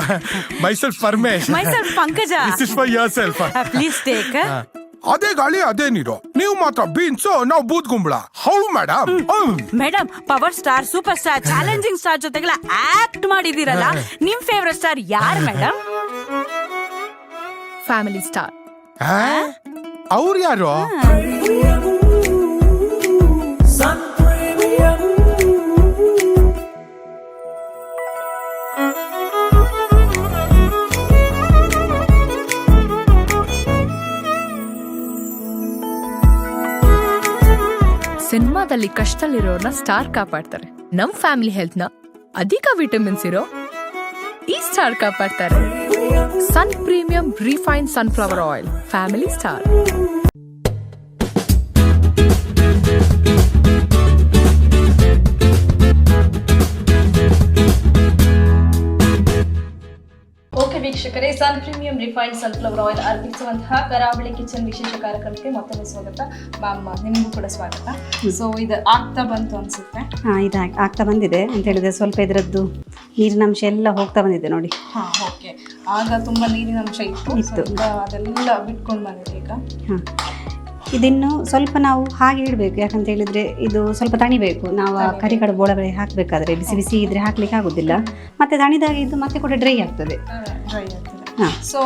Myself Paramesh. Myself Pankaja. This is for your self. Please take. ಅದೇ ಗಾಳಿ ಅದೇ ನೀರು. ನೀವು ಮಾತ್ರ ಬೀನ್ಸ್, ನಾವು ಬೂದ್ಗುಂಬಳ. How madam? Madam, power star, super star, challenging star ಜೊತೆಗೆಲ್ಲ ಆಕ್ಟ್ ಮಾಡಿದಿರಲ್ಲ, ನಿಮ್ ಫೇವರೆಟ್ ಸ್ಟಾರ್ ಯಾರು ಮೇಡಮ್? Family star. ಅವ್ರು ಯಾರು? ಸಿನಿಮಾದಲ್ಲಿ ಕಷ್ಟದಲ್ಲಿರೋರ್ನ ಸ್ಟಾರ್ ಕಾಪಾಡ್ತಾರೆ. ನಮ್ ಫ್ಯಾಮಿಲಿ ಹೆಲ್ತ್ ನ ಅಧಿಕ ವಿಟಮಿನ್ಸ್ ಇರೋ ಈ ಸ್ಟಾರ್ ಕಾಪಾಡ್ತಾರೆ. Sun premium refined sunflower oil, family star. Okay ವೀಕ್ಷಕರೇ, sun premium refined sunflower oil ಅರ್ಪಿಸುವಂತಹ ಕರಾವಳಿ ಕಿಚನ್ ವಿಶೇಷ ಕಾರ್ಯಕ್ರಮಕ್ಕೆ ಮತ್ತೊಮ್ಮೆ ಸ್ವಾಗತ. ಮ್ಯಾಮ್, ನಿಮಗೂ ಕೂಡ ಸ್ವಾಗತ. ಸೊ ಇದು ಆಗ್ತಾ ಬಂತು ಅನ್ಸುತ್ತೆ. ಇದು ಆಗ್ತಾ ಬಂದಿದೆ ಅಂತ ಹೇಳಿದ್ರೆ ಸ್ವಲ್ಪ ಇದರದ್ದು ನೀರಿನಂಶ ಎಲ್ಲ ಹೋಗ್ತಾ ಬಂದಿದೆ ನೋಡಿ. ಓಕೆ. ಆಗ ತುಂಬಾ ನೀರಿನಂಶ ಇತ್ತು, ಅದೆಲ್ಲ ಬಿಟ್ಕೊಂಡು ಬಂದಿದೆ ಈಗ. ಇದನ್ನು ಸ್ವಲ್ಪ ನಾವು ಹಾಗೆ ಇಡಬೇಕು, ಯಾಕಂತ ಹೇಳಿದ್ರೆ ಇದು ಸ್ವಲ್ಪ ತಣಿಬೇಕು. ನಾವು ಆ ಕರಿಗಡುಬು ಒಳಗಡೆ ಹಾಕಬೇಕಾದ್ರೆ ಬಿಸಿ ಬಿಸಿ ಇದ್ರೆ ಹಾಕ್ಲಿಕ್ಕೆ ಆಗುದಿಲ್ಲ, ಮತ್ತೆ ತಣಿದಾಗ ಇದು ಮತ್ತೆ ಕೂಡ ಡ್ರೈ ಆಗ್ತದೆ. ಸೊ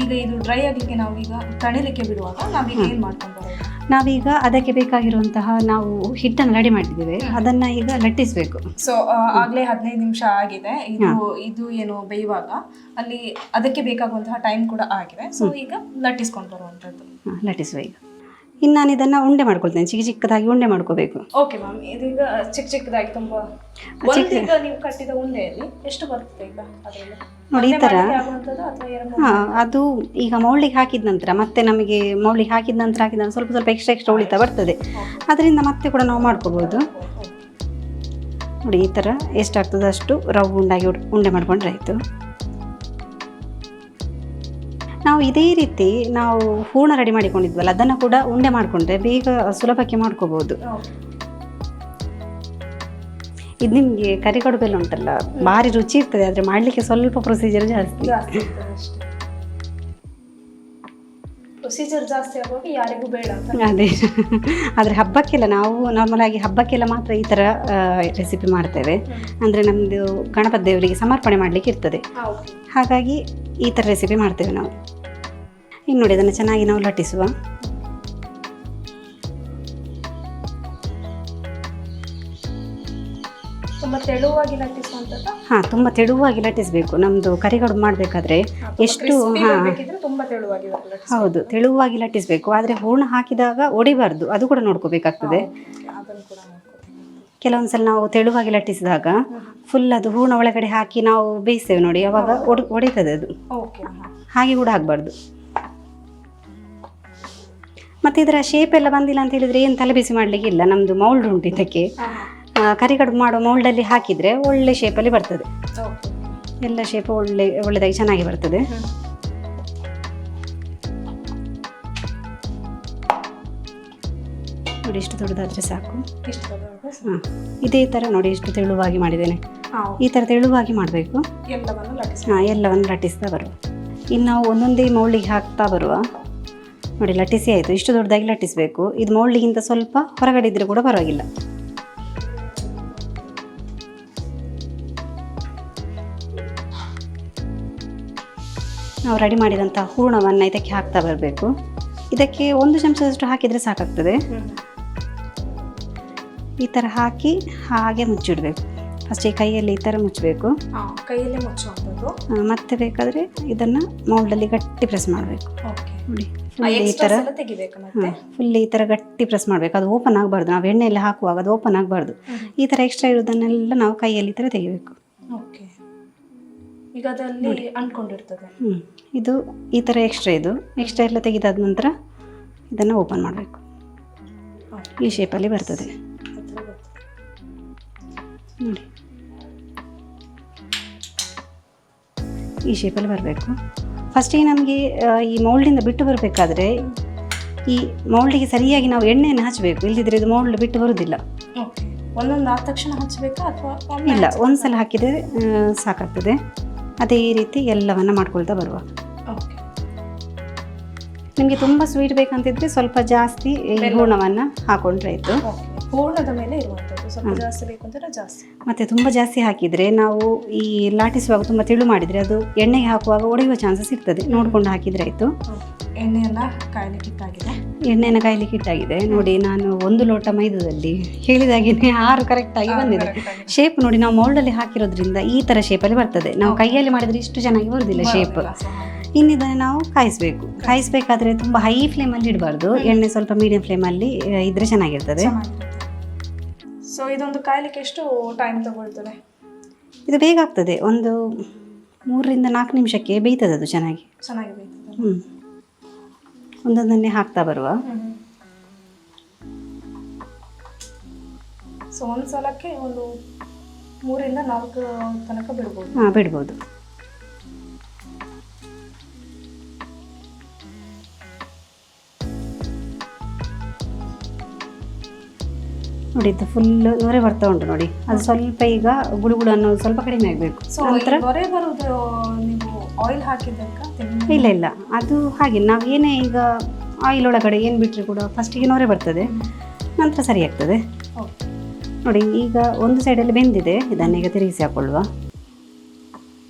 ಈಗ ಇದು ಡ್ರೈ ಆಗಲಿಕ್ಕೆ ನಾವೀಗ ತಣಿಲಿಕ್ಕೆ ಬಿಡುವಾಗ ನಾವೀಗ ಏನ್ ಮಾಡ್ಕೊಂಡು ಬರೋದು? ನಾವೀಗ ಅದಕ್ಕೆ ಬೇಕಾಗಿರುವಂತಹ ನಾವು ಹಿಟ್ಟನ್ನು ರೆಡಿ ಮಾಡಿದ್ದೇವೆ, ಅದನ್ನ ಈಗ ಲಟ್ಟಿಸ್ಬೇಕು. ಸೊ ಆಗ್ಲೇ 15 ನಿಮಿಷ ಆಗಿದೆ. ಇದು ಏನು ಬೇಯುವಾಗ ಅಲ್ಲಿ ಅದಕ್ಕೆ ಬೇಕಾಗುವಂತಹ ಟೈಮ್ ಕೂಡ ಆಗಿದೆ. ಸೊ ಈಗ ಲಟ್ಟಿಸ್ಕೊಂಡು ಬರುವಂತದ್ದು. ಲಟ್ಟಿಸುವ. ಈಗ ಇನ್ನು ನಾನು ಇದನ್ನ ಉಂಡೆ ಮಾಡ್ಕೊಳ್ತೇನೆ, ಚಿಕ್ಕ ಚಿಕ್ಕದಾಗಿ ಉಂಡೆ ಮಾಡ್ಕೋಬೇಕು. ಓಕೆ ಮ್ಯಾಮ್, ಇದೀಗ ಚಿಕ್ಕ ಚಿಕ್ಕದಾಗಿ ತುಂಬಾ ಈಗ ನೀವು ಕಟ್ಟಿದ ಉಂಡೆಯಲ್ಲಿ ಎಷ್ಟು ಬರ್ತದೆ ಈಗ ಅದರಲ್ಲಿ? ನೋಡಿ ಈ ತರ. ಅದು ಈಗ ಮೌಲ್ಡಿಗೆ ಹಾಕಿದ ನಂತರ ಮತ್ತೆ ನಮಗೆ ಮೌಲ್ಡಿಗೆ ಹಾಕಿದ ನಂತರ ಸ್ವಲ್ಪ ಸ್ವಲ್ಪ ಎಕ್ಸ್ಟ್ರಾ ಉಳಿತಾ ಬರ್ತದೆ, ಅದರಿಂದ ಮತ್ತೆ ಕೂಡ ನಾವು ಮಾಡ್ಕೋಬಹುದು. ನೋಡಿ ಈ ತರ ಎಷ್ಟಾಗ್ತದೆ ಅಷ್ಟು ರೌಂಡಾಗಿ ಉಂಡೆ ಮಾಡ್ಕೊಂಡ್ರೆ ಆಯ್ತು. ನಾವು ಇದೇ ರೀತಿ ನಾವು ಹೂರ್ಣ ರೆಡಿ ಮಾಡಿಕೊಂಡಿದ್ವಲ್ಲ, ಅದನ್ನು ಕೂಡ ಉಂಡೆ ಮಾಡಿಕೊಂಡ್ರೆ ಬೇಗ ಸುಲಭಕ್ಕೆ ಮಾಡ್ಕೋಬಹುದು. ಇದು ನಿಮಗೆ ಕರಿಗಡುಬೆಲ್ಲ ಉಂಟಲ್ಲ, ಭಾರಿ ರುಚಿ ಇರ್ತದೆ, ಆದರೆ ಮಾಡಲಿಕ್ಕೆ ಸ್ವಲ್ಪ ಪ್ರೊಸೀಜರ್ ಜಾಸ್ತಿ. ಪ್ರೊಸೀಜರ್ ಜಾಸ್ತಿ ಆಗುವಾಗ ಯಾರಿಗೂ ಬೇಡ ಅಂತ. ಅದೇ, ಆದರೆ ಹಬ್ಬಕ್ಕೆಲ್ಲ ನಾವು ನಾರ್ಮಲ್ ಆಗಿ ಹಬ್ಬಕ್ಕೆಲ್ಲ ಮಾತ್ರ ಈ ಥರ ರೆಸಿಪಿ ಮಾಡ್ತೇವೆ. ಅಂದರೆ ನಮ್ಮದು ಗಣಪತಿ ದೇವರಿಗೆ ಸಮರ್ಪಣೆ ಮಾಡಲಿಕ್ಕೆ ಇರ್ತದೆ, ಹಾಗಾಗಿ ಈ ಥರ ರೆಸಿಪಿ ಮಾಡ್ತೇವೆ ನಾವು. ಇನ್ನು ನೋಡಿ ಅದನ್ನು ಚೆನ್ನಾಗಿ ನಾವು ಲಟ್ಟಿಸುವ. ತುಂಬ ತೆಳುವಾಗಿ ಲಟ್ಟಿಸುವಂಥದ್ದು. ತುಂಬ ತೆಳುವಾಗಿ ಲಟ್ಟಿಸಬೇಕು. ನಮ್ಮದು ಕರಿಗಡುಬು ಮಾಡಬೇಕಾದ್ರೆ ಎಷ್ಟು ತುಂಬ ತೆಳುವಾಗಿ. ಹೌದು, ತೆಳುವಾಗಿ ಲಟ್ಟಿಸಬೇಕು. ಆದರೆ ಹೂರ್ಣ ಹಾಕಿದಾಗ ಒಡಿಬಾರ್ದು, ಅದು ಕೂಡ ನೋಡ್ಕೋಬೇಕಾಗ್ತದೆ. ಕೆಲವೊಂದ್ಸಲ ನಾವು ತೆಳುವಾಗಿ ಲಟ್ಟಿಸಿದಾಗ ಫುಲ್ ಅದು ಹೂರ್ಣ ಒಳಗಡೆ ಹಾಕಿ ನಾವು ಬೇಯಿಸ್ತೇವೆ ನೋಡಿ, ಅವಾಗ ಒಡಿತದೆ ಅದು. ಹಾಗೆ ಕೂಡ ಆಗಬಾರ್ದು. ಮತ್ತು ಇದರ ಶೇಪ್ ಎಲ್ಲ ಬಂದಿಲ್ಲ ಅಂತ ಹೇಳಿದ್ರೆ ಏನು ತಲೆ ಬಿಸಿ ಮಾಡಲಿಕ್ಕೆ ಇಲ್ಲ. ನಮ್ಮದು ಮೌಲ್ಡ್ ಉಂಟು ಇದಕ್ಕೆ, ಕರಿಗಡುಬು ಮಾಡೋ ಮೌಲ್ಡಲ್ಲಿ ಹಾಕಿದರೆ ಒಳ್ಳೆ ಶೇಪಲ್ಲಿ ಬರ್ತದೆ. ಎಲ್ಲ ಶೇಪ್ ಒಳ್ಳೆದಾಗಿ ಚೆನ್ನಾಗಿ ಬರ್ತದೆ. ನೋಡಿ ಇಷ್ಟು ದೊಡ್ಡದಾದರೆ ಸಾಕು. ಇದೇ ಥರ ನೋಡಿ ಇಷ್ಟು ತೆಳುವಾಗಿ ಮಾಡಿದ್ದೇನೆ. ಈ ಥರ ತೆಳುವಾಗಿ ಮಾಡಬೇಕು. ಎಲ್ಲವನ್ನು ಲಟ್ಟಿಸ್ತಾ ಬರುವ. ಇನ್ನು ನಾವು ಒಂದೊಂದೇ ಮೌಲ್ಡಿಗೆ ಹಾಕ್ತಾ ಬರುವ. ನೋಡಿ ಲಟ್ಟಿಸಿ ಆಯಿತು. ಇಷ್ಟು ದೊಡ್ಡದಾಗಿ ಲಟ್ಟಿಸಬೇಕು. ಇದು ಮೌಲ್ಡಿಗಿಂತ ಸ್ವಲ್ಪ ಹೊರಗಡೆ ಇದ್ದರೆ ಕೂಡ ಪರವಾಗಿಲ್ಲ. ನಾವು ರೆಡಿ ಮಾಡಿದಂಥ ಹೂರ್ಣವನ್ನು ಇದಕ್ಕೆ ಹಾಕ್ತಾ ಬರಬೇಕು. ಇದಕ್ಕೆ 1 ಚಮಚದಷ್ಟು ಹಾಕಿದರೆ ಸಾಕಾಗ್ತದೆ. ಈ ಥರ ಹಾಕಿ ಹಾಗೆ ಮುಚ್ಚಿಡಬೇಕು. ಫಸ್ಟ್ ಈ ಕೈಯಲ್ಲಿ ಈ ಥರ ಮುಚ್ಚಬೇಕು, ಕೈಯಲ್ಲೇ ಮುಚ್ಚುವಂಥದ್ದು. ಮತ್ತೆ ಬೇಕಾದರೆ ಇದನ್ನು ಮೌಲ್ಡಲ್ಲಿ ಗಟ್ಟಿ ಪ್ರೆಸ್ ಮಾಡಬೇಕು. ನೋಡಿ ಈ ಥರ ಫುಲ್ ಈ ಥರ ಗಟ್ಟಿ ಪ್ರೆಸ್ ಮಾಡಬೇಕು. ಅದು ಓಪನ್ ಆಗಬಾರ್ದು. ನಾವು ಎಣ್ಣೆಯಲ್ಲಿ ಹಾಕುವಾಗ ಅದು ಓಪನ್ ಆಗಬಾರ್ದು. ಈ ಥರ ಎಕ್ಸ್ಟ್ರಾ ಇರೋದನ್ನೆಲ್ಲ ನಾವು ಕೈಯಲ್ಲಿ ಈ ಥರ ತೆಗಿಬೇಕು. ಈಗ ಅದಲ್ಲಿ ಅಂಟ್ಕೊಂಡಿರ್ತದೆ. ಇದು ಈ ಥರ ಎಕ್ಸ್ಟ್ರಾ ಎಲ್ಲ ತೆಗೆದಾದ ನಂತರ ಇದನ್ನು ಓಪನ್ ಮಾಡಬೇಕು. ಈ ಶೇಪಲ್ಲಿ ಬರ್ತದೆ ನೋಡಿ, ಈ ಶೇಪಲ್ಲಿ ಬರಬೇಕು. ಫಸ್ಟಿಗೆ ನಮಗೆ ಈ ಮೌಲ್ಡಿಂದ ಬಿಟ್ಟು ಬರಬೇಕಾದ್ರೆ ಈ ಮೌಲ್ಡಿಗೆ ಸರಿಯಾಗಿ ನಾವು ಎಣ್ಣೆಯನ್ನು ಹಚ್ಚಬೇಕು, ಇಲ್ಲದಿದ್ದರೆ ಇದು ಮೌಲ್ಡ್ ಬಿಟ್ಟು ಬರುವುದಿಲ್ಲ. ಒಂದೊಂದು ಆದ ತಕ್ಷಣ ಹಚ್ಚಬೇಕಾ ಅಥವಾ ಇಲ್ಲ, ಒಂದ್ಸಲ ಹಾಕಿದರೆ ಸಾಕಾಗ್ತದೆ. ಅದೇ ರೀತಿ ಎಲ್ಲವನ್ನು ಮಾಡ್ಕೊಳ್ತಾ ಬರುವ. ನಿಮಗೆ ತುಂಬ ಸ್ವೀಟ್ ಬೇಕಂತಿದ್ರೆ ಸ್ವಲ್ಪ ಜಾಸ್ತಿ ಈ ಹೂರ್ಣವನ್ನು ಹಾಕೊಂಡ್ರೆ ಆಯಿತು. ಹೂರ್ಣದ ಮೇಲೆ ಇರುವಂಥದ್ದು, ಸ್ವಲ್ಪ ಜಾಸ್ತಿ ಬೇಕು ಅಂತಂದ್ರೆ ಜಾಸ್ತಿ. ಮತ್ತು ತುಂಬ ಜಾಸ್ತಿ ಹಾಕಿದರೆ ನಾವು ಈ ಲಾಟಿಸುವಾಗ ತುಂಬ ತಿಳು ಮಾಡಿದರೆ ಅದು ಎಣ್ಣೆಗೆ ಹಾಕುವಾಗ ಒಡೆಯುವ ಚಾನ್ಸಸ್ ಇರ್ತದೆ, ನೋಡ್ಕೊಂಡು ಹಾಕಿದರೆ ಆಯಿತು. ಎಣ್ಣೆಯನ್ನು ಕಾಯ್ಲಿಕ್ಕೆ ಇಟ್ಟಾಗಿದೆ. ಎಣ್ಣೆನ ಕಾಯ್ಲಿಕ್ಕೆ ಇಟ್ಟಾಗಿದೆ ನೋಡಿ. ನಾನು 1 ಲೋಟ ಮೈದಾದಲ್ಲಿ ಹೇಳಿದಾಗೆ 6 ಕರೆಕ್ಟಾಗಿ ಬಂದಿದೆ. ಶೇಪ್ ನೋಡಿ, ನಾವು ಮೌಲ್ಡಲ್ಲಿ ಹಾಕಿರೋದ್ರಿಂದ ಈ ಥರ ಶೇಪಲ್ಲಿ ಬರ್ತದೆ. ನಾವು ಕೈಯಲ್ಲಿ ಮಾಡಿದರೆ ಇಷ್ಟು ಚೆನ್ನಾಗಿ ಬರೋದಿಲ್ಲ ಶೇಪ್. ಇನ್ನಿದನ್ನು ನಾವು ಕಾಯಿಸಬೇಕಾದ್ರೆ ತುಂಬ ಹೈ ಫ್ಲೇಮಲ್ಲಿ ಇಡಬಾರ್ದು, ಎಣ್ಣೆ ಸ್ವಲ್ಪ ಮೀಡಿಯಂ ಫ್ಲೇಮಲ್ಲಿ ಇದ್ರೆ ಚೆನ್ನಾಗಿರ್ತದೆ. ಸೊ ಇದೊಂದು ಕಾಯ್ಲಿಕ್ಕೆ ಎಷ್ಟು ಟೈಮ್ ತಗೊಳ್ತದೆ? ಇದು ಬೇಗ ಆಗ್ತದೆ, ಒಂದು 3 ರಿಂದ 4 ನಿಮಿಷಕ್ಕೆ ಬೇಯ್ತದೆ ಅದು ಚೆನ್ನಾಗಿ ಬೇಯ್ತದೆ. ಒಂದೊಂದನ್ನೇ ಹಾಕ್ತಾ ಬರುವ. ಸೊ ಒಂದು ಸಲಕ್ಕೆ ಒಂದು 3 ರಿಂದ 4 ತನಕ ಬಿಡ್ಬೋದು. ಬಿಡ್ಬೋದು. ನೋಡಿ ಇದು ಫುಲ್ ನೊರೆ ಬರ್ತಾ ಉಂಟು ನೋಡಿ. ಅದು ಸ್ವಲ್ಪ ಈಗ ಗುಳುಗುಳು ಅನ್ನೋದು ಸ್ವಲ್ಪ ಕಡಿಮೆ ಆಗಬೇಕು. ನಂತರ ನೊರೆ ಬರುವುದು ನೀವು ಆಯಿಲ್ ಹಾಕಿದ್ದಕ್ಕ? ಇಲ್ಲ, ಅದು ಹಾಗೆ ನಾವು ಏನೇ ಈಗ ಆಯಿಲ್ ಒಳಗಡೆ ಏನು ಬಿಟ್ಟರೆ ಕೂಡ ಫಸ್ಟಿಗೆ ನೊರೆ ಬರ್ತದೆ, ನಂತರ ಸರಿ ಆಗ್ತದೆ. ನೋಡಿ ಈಗ ಒಂದು ಸೈಡಲ್ಲಿ ಬೆಂದಿದೆ, ಇದನ್ನೀಗ ತಿರುಗಿಸಿ ಹಾಕೊಳ್ಳುವ.